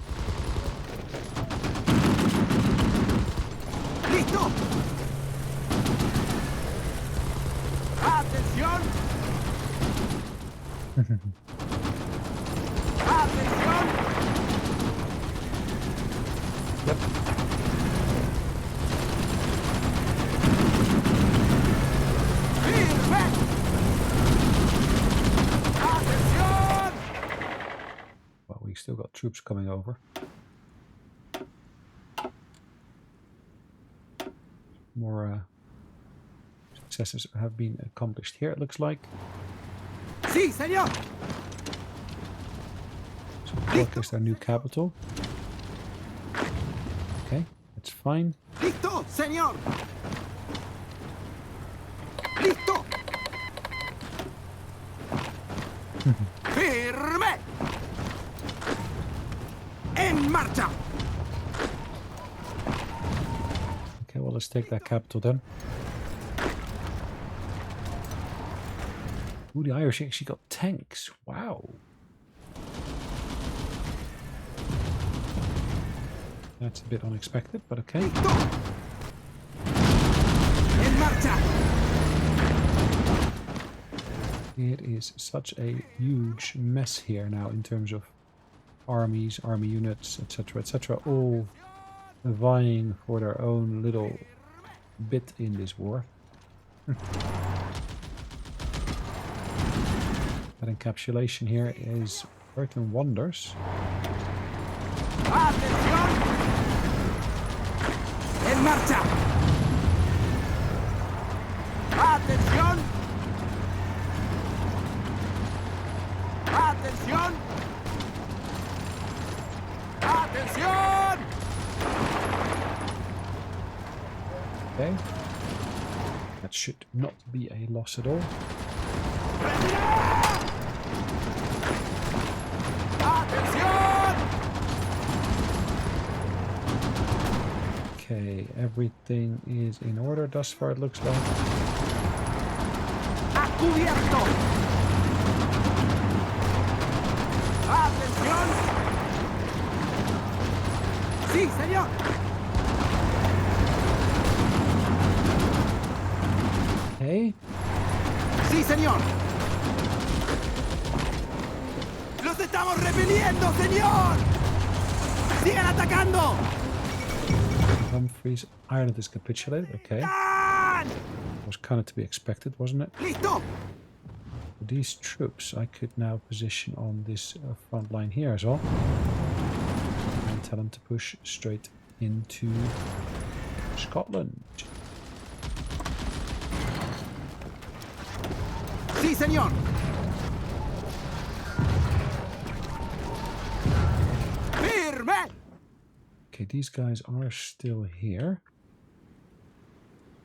Listo. Atención. Atención. Yep. Firme. Atención. Well, we still got troops coming over. More successes have been accomplished here, it looks like. Sí, señor. So Cork is their new capital. Okay, that's fine. Listo, señor. Listo. Firme. En marcha. Okay, well, let's take that capital then. Ooh, the Irish actually got tanks. Wow. That's a bit unexpected, but okay. Listo. En marcha. It is such a huge mess here now in terms of armies, army units, etc., all vying for their own little bit in this war. That encapsulation here is working wonders. Atención. En marcha. Atención. Atención. Atención. Okay. That should not be a loss at all. Atención. Okay, everything is in order thus far, it looks like. A cubierto. Atención. Sí, señor. Okay. Sí, señor. ¡Los estamos repeliendo, señor! ¡Sigan atacando! Humphreys, Ireland is capitulated. Okay. ¡Tan! Was kind of to be expected, wasn't it? ¡Listo! These troops I could now position on this front line here as well. And tell them to push straight into Scotland. Sí, señor. Firme. Okay, these guys are still here.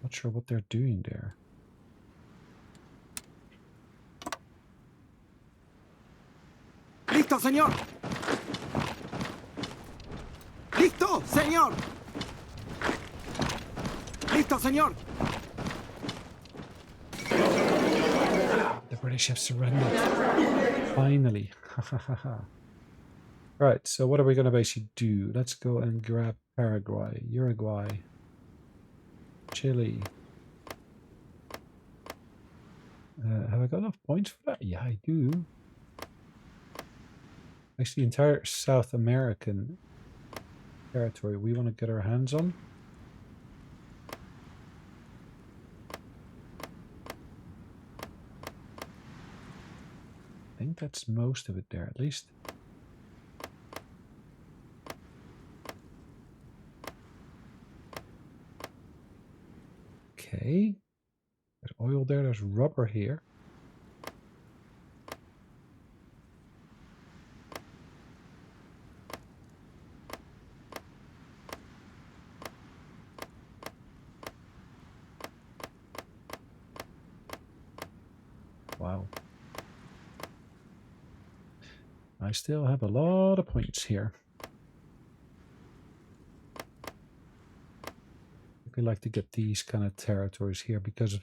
Not sure what they're doing there. Listo, señor. Listo, señor. Listo, señor. The British have surrendered. Finally. Right, so what are we going to basically do? Let's go and grab Paraguay, Uruguay, Chile. Have I got enough points for that? Yeah, I do. Actually, the entire South American territory we want to get our hands on. I think that's most of it there, at least. Okay. There's oil there, there's rubber here. Wow. I still have a lot of points here. I like to get these kind of territories here because of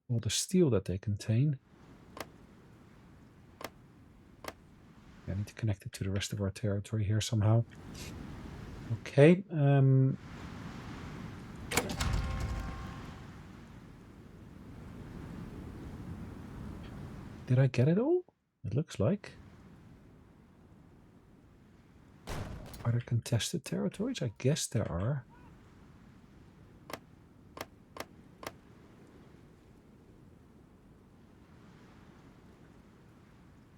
all the steel that they contain. I need to connect it to the rest of our territory here somehow. Okay. Did I get it all? It looks like. Are there contested territories? I guess there are.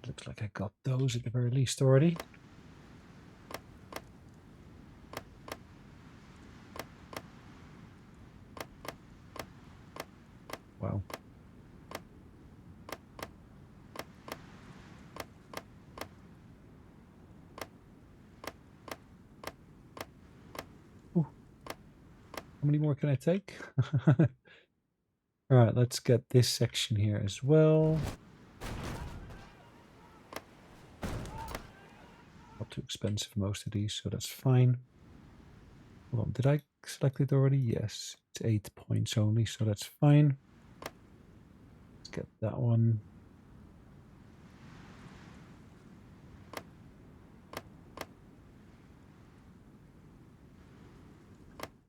Looks like I got those at the very least already. Wow. Ooh. How many more can I take? Alright, let's get this section here as well. Not too expensive, most of these, so that's fine. Hold on, did I select it already? Yes, it's 8 points only, so that's fine. Let's get that one.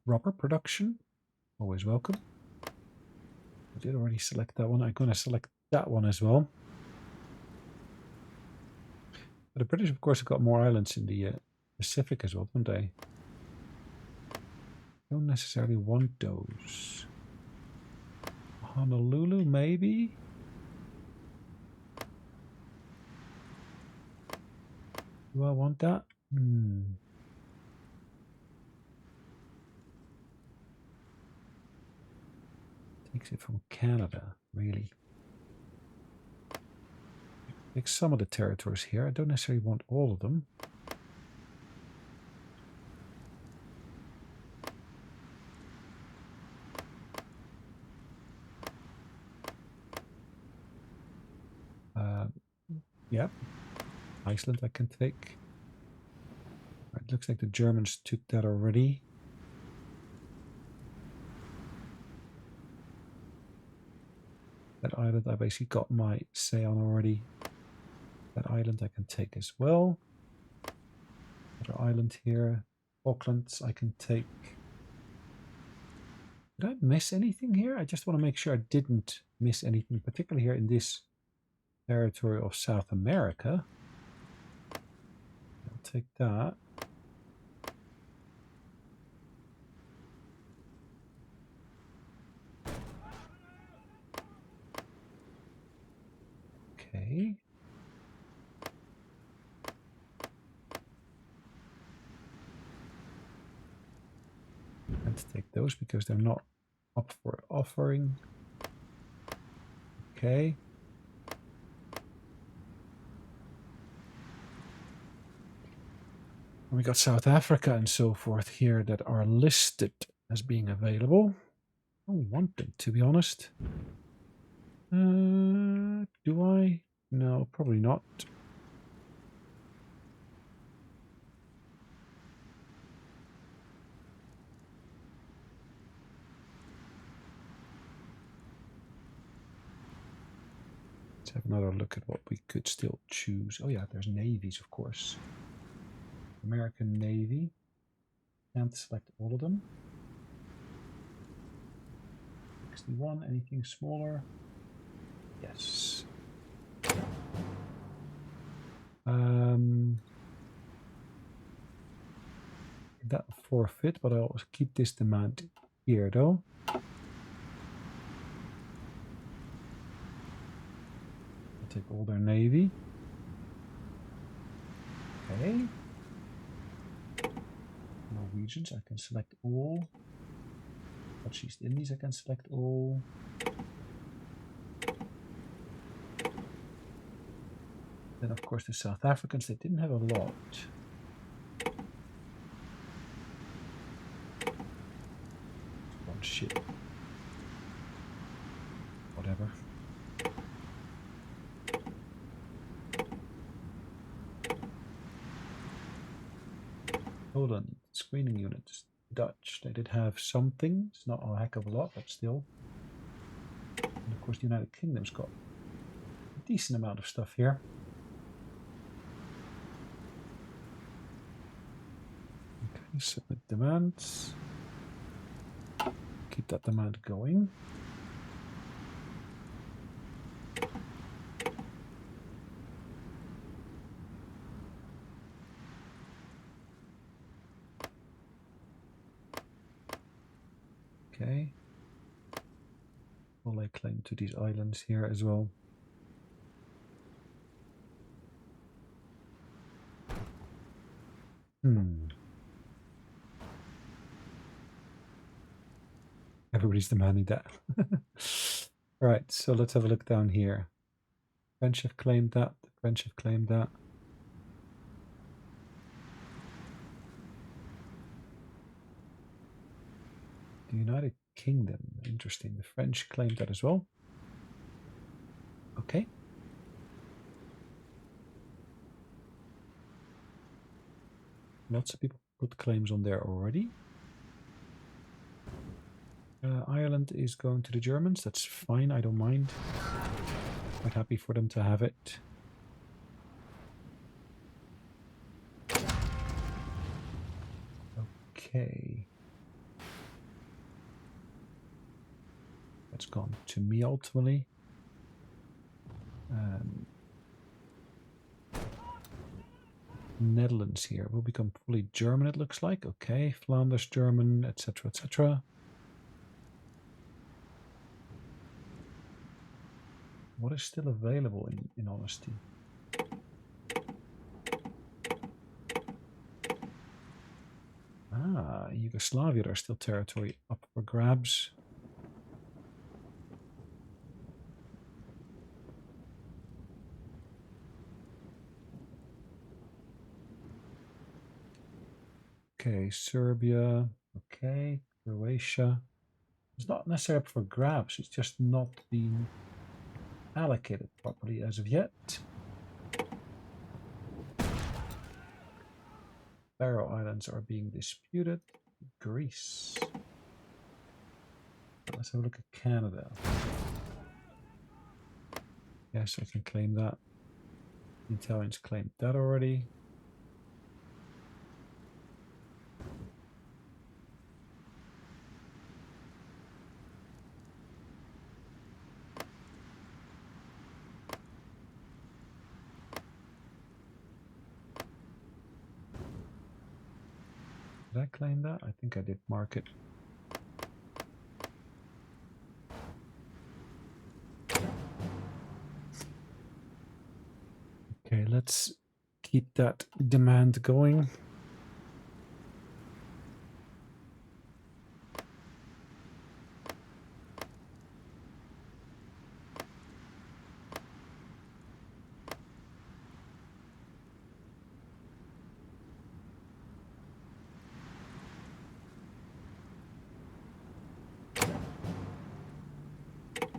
Rubber production, always welcome. I did already select that one. I'm going to select that one as well. But the British, of course, have got more islands in the Pacific as well, don't they? Don't necessarily want those. Honolulu, maybe? Do I want that? Takes it from Canada, really. Take some of the territories here. I don't necessarily want all of them. Yeah. Iceland I can take. Right, looks like the Germans took that already. That island I basically got my say on already. That island I can take as well. Another island here. Aucklands I can take. Did I miss anything here? I just want to make sure I didn't miss anything, particularly here in this territory of South America. I'll take that. Okay. And take those because they're not up for offering. Okay. And we got South Africa and so forth here that are listed as being available. I don't want them, to be honest. Do I? No, probably not. Let's have another look at what we could still choose. Oh yeah, there's navies, of course. American Navy. Can't select all of them. 61, anything smaller? Yes. That forfeit, but I'll keep this demand here though. I'll take all their navy. Okay. Norwegians, I can select all. Dutch East Indies, I can select all. Then, of course, the South Africans, they didn't have a lot. Oh, shit. Whatever. Poland, screening units. Dutch, they did have something. It's not a heck of a lot, but still. And of course, the United Kingdom's got a decent amount of stuff here. Okay, submit demands. Keep that demand going. Okay. Will lay claim to these islands here as well. Everybody's demanding that. Right, so let's have a look down here. French have claimed that. The French have claimed that. The United Kingdom, interesting. The French claimed that as well. Okay. Lots of people put claims on there already. Ireland is going to the Germans. That's fine. I don't mind. Quite happy for them to have it. Okay. That's gone to me ultimately. Netherlands here will become fully German, it looks like. Okay, Flanders, German, etc., etc. What is still available in honesty? Ah, Yugoslavia, there's still territory up for grabs. Okay, Serbia. Okay, Croatia. It's not necessarily up for grabs, it's just not being allocated properly as of yet. Faroe Islands are being disputed. Greece. Let's have a look at Canada. Yes, I can claim that. The Italians claimed that already. Did I claim that? I think I did mark it. Okay, let's keep that demand going.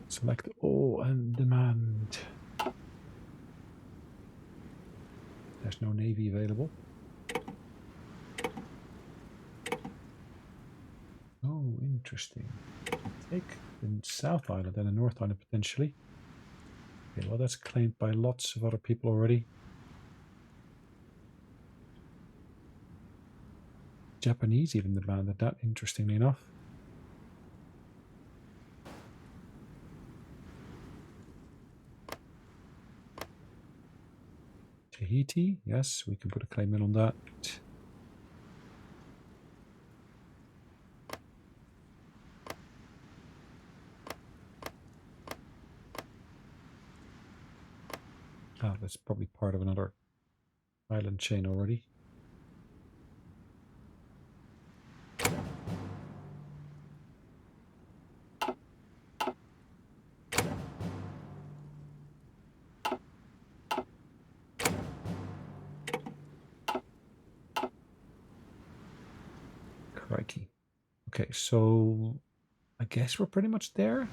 Select all and demand. There's no navy available. Oh, interesting. Take the South Island and the North Island potentially. Okay, well, that's claimed by lots of other people already. Japanese even demanded that, interestingly enough. Tahiti, yes, we can put a claim in on that. Ah, that's probably part of another island chain already. Okay, so I guess we're pretty much there.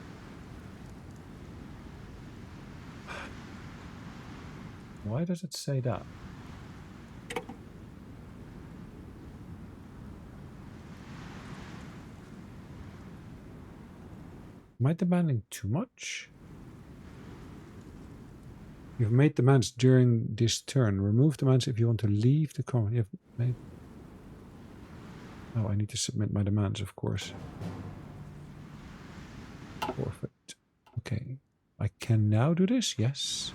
Why does it say that? Am I demanding too much? You've made demands during this turn. Remove demands if you want to leave the colony. You've made... Oh, I need to submit my demands, of course. Forfeit. Okay. I can now do this? Yes.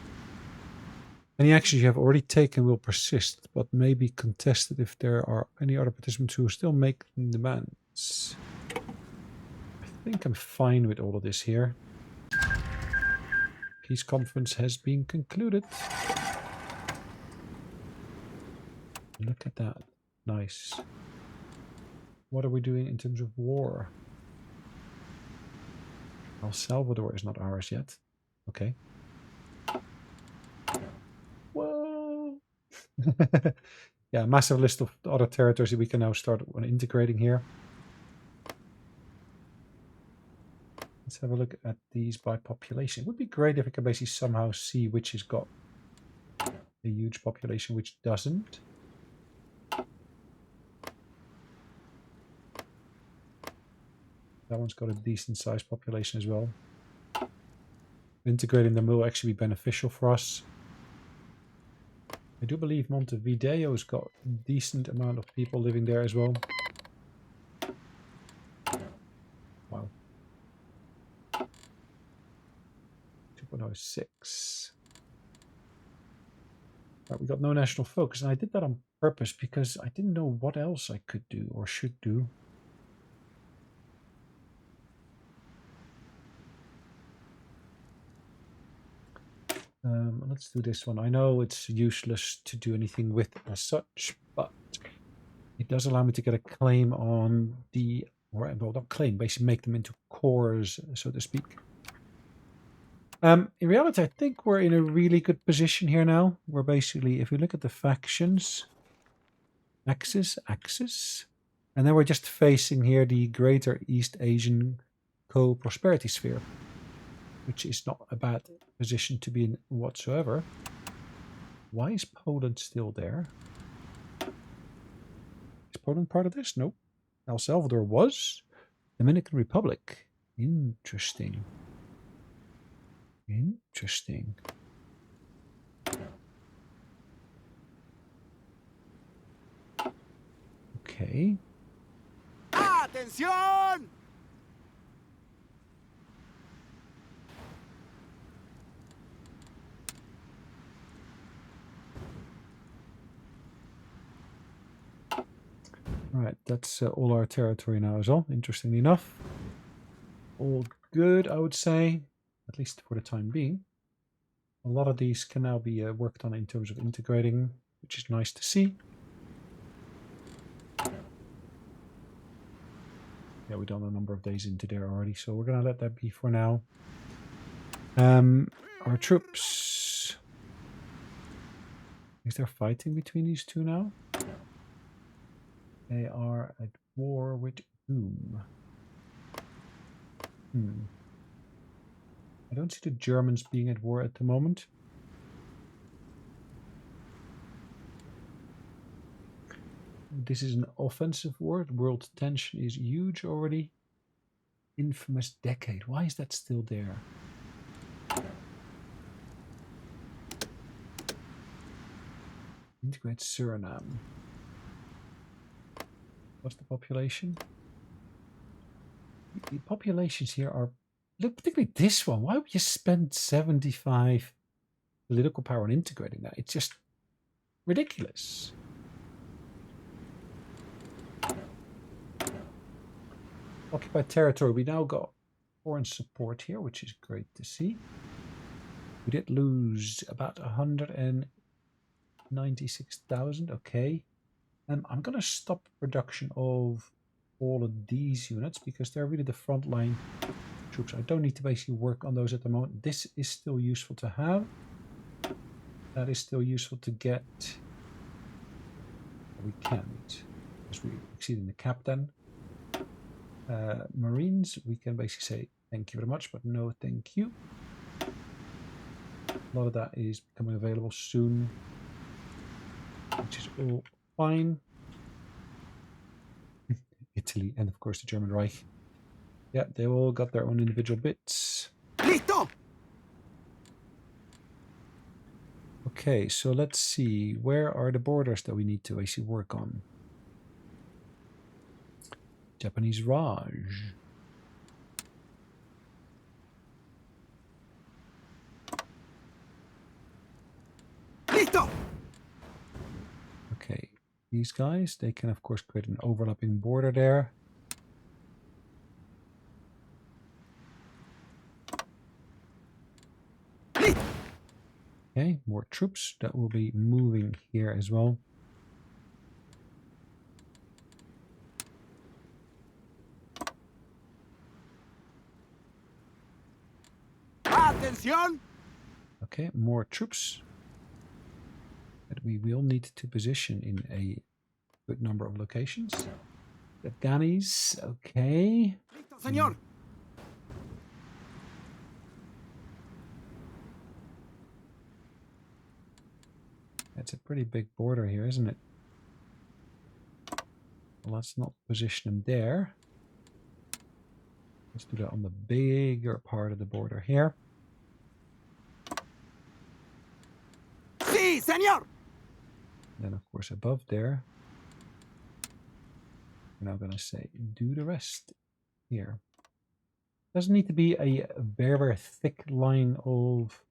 Any actions you have already taken will persist, but may be contested if there are any other participants who still make demands. I think I'm fine with all of this here. Peace conference has been concluded. Look at that. Nice. What are we doing in terms of war? El Salvador is not ours yet. Okay. Whoa. Yeah, massive list of other territories that we can now start on integrating here. Let's have a look at these by population. It would be great if we could basically somehow see which has got a huge population, which doesn't. That one's got a decent sized population as well. Integrating them will actually be beneficial for us. I do believe Montevideo's got a decent amount of people living there as well. Wow. 2.06. Right, we got no national focus, and I did that on purpose because I didn't know what else I could do or should do. Let's do this one. I know it's useless to do anything with it as such, but it does allow me to get a claim on the, or well, not claim, basically make them into cores, so to speak. In reality, I think we're in a really good position here now. We're basically, if we look at the factions, axis, and then we're just facing here the Greater East Asian Co-Prosperity Sphere, which is not a bad position to be in whatsoever. Why is Poland still there? Is Poland part of this? Nope. El Salvador was. Dominican Republic. Interesting. Interesting. Okay. ¡Atención! Right, that's all our territory now as well, interestingly enough. All good, I would say, at least for the time being. A lot of these can now be worked on in terms of integrating, which is nice to see. Yeah, we've done a number of days into there already, so we're going to let that be for now. Our troops... Is there fighting between these two now? They are at war with whom? I don't see the Germans being at war at the moment. This is an offensive war. World tension is huge already. Infamous decade. Why is that still there? Integrate Suriname. What's the population? The populations here are... Look, particularly this one. Why would you spend 75 political power on integrating that? It's just ridiculous. Occupied territory. We now got foreign support here, which is great to see. We did lose about 196,000. Okay. I'm going to stop production of all of these units because they're really the frontline troops. I don't need to basically work on those at the moment. This is still useful to have. That is still useful to get. We can't, because we exceeded the cap then. Marines, we can basically say thank you very much, but no thank you. A lot of that is becoming available soon, which is all fine. Italy and of course the German Reich. Yeah, they all got their own individual bits. ¡Listo! Okay, so let's see. Where are the borders that we need to actually work on? Japanese Raj. ¡Listo! Okay, these guys, they can of course create an overlapping border there. Okay, more troops that will be moving here as well. ¡Atención! Okay, more troops that we will need to position in a good number of locations. The Afghanis, okay. ¡Listo, señor! That's a pretty big border here, isn't it? Well, let's not position them there. Let's do that on the bigger part of the border here. ¡Sí, señor! Then, of course, above there, we're now going to say, do the rest here. Doesn't need to be a very, very thick line of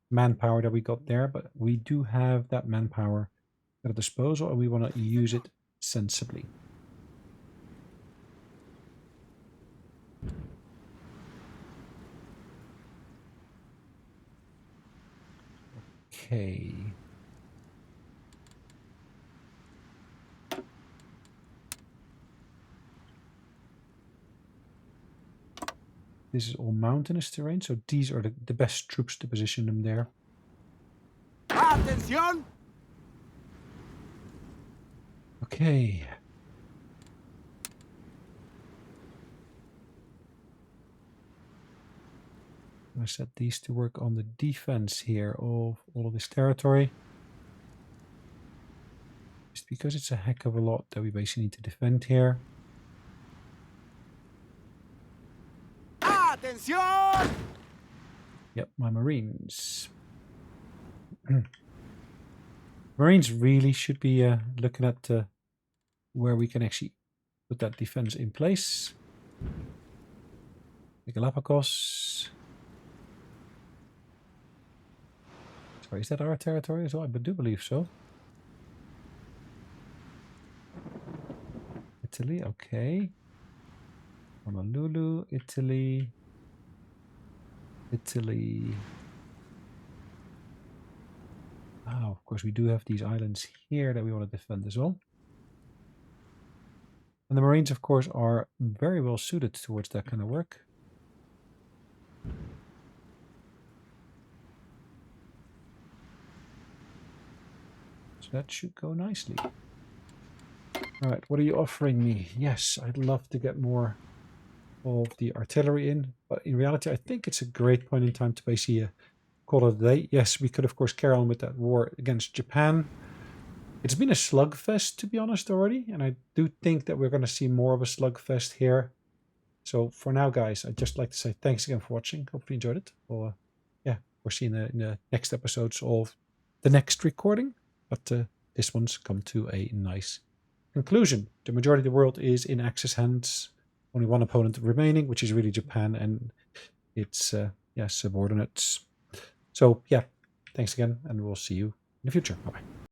manpower that we got there, but we do have that manpower at our disposal, and we want to use it sensibly. Okay. This is all mountainous terrain, so these are the best troops to position them there. ¡Atención! Okay. I set these to work on the defense here of all of this territory. Just because it's a heck of a lot that we basically need to defend here. ¡Atención! Yep, my Marines. Marines really should be looking at where we can actually put that defense in place. The Galapagos. Sorry, is that our territory as well? I do believe so. Italy, okay. Honolulu, Italy. Italy. Oh, of course, we do have these islands here that we want to defend as well. And the Marines, of course, are very well suited towards that kind of work. So that should go nicely. All right, what are you offering me? Yes, I'd love to get more of the artillery in, but in reality, I think it's a great point in time to basically call it a day. Yes, we could, of course, carry on with that war against Japan. It's been a slugfest, to be honest, already, and I do think that we're going to see more of a slugfest here. So for now, guys, I'd just like to say thanks again for watching. Hopefully you enjoyed it. Well, yeah, we'll see in the next episodes of the next recording. But this one's come to a nice conclusion. The majority of the world is in Axis hands. Only one opponent remaining, which is really Japan, and its subordinates. So yeah, thanks again, and we'll see you in the future. Bye-bye.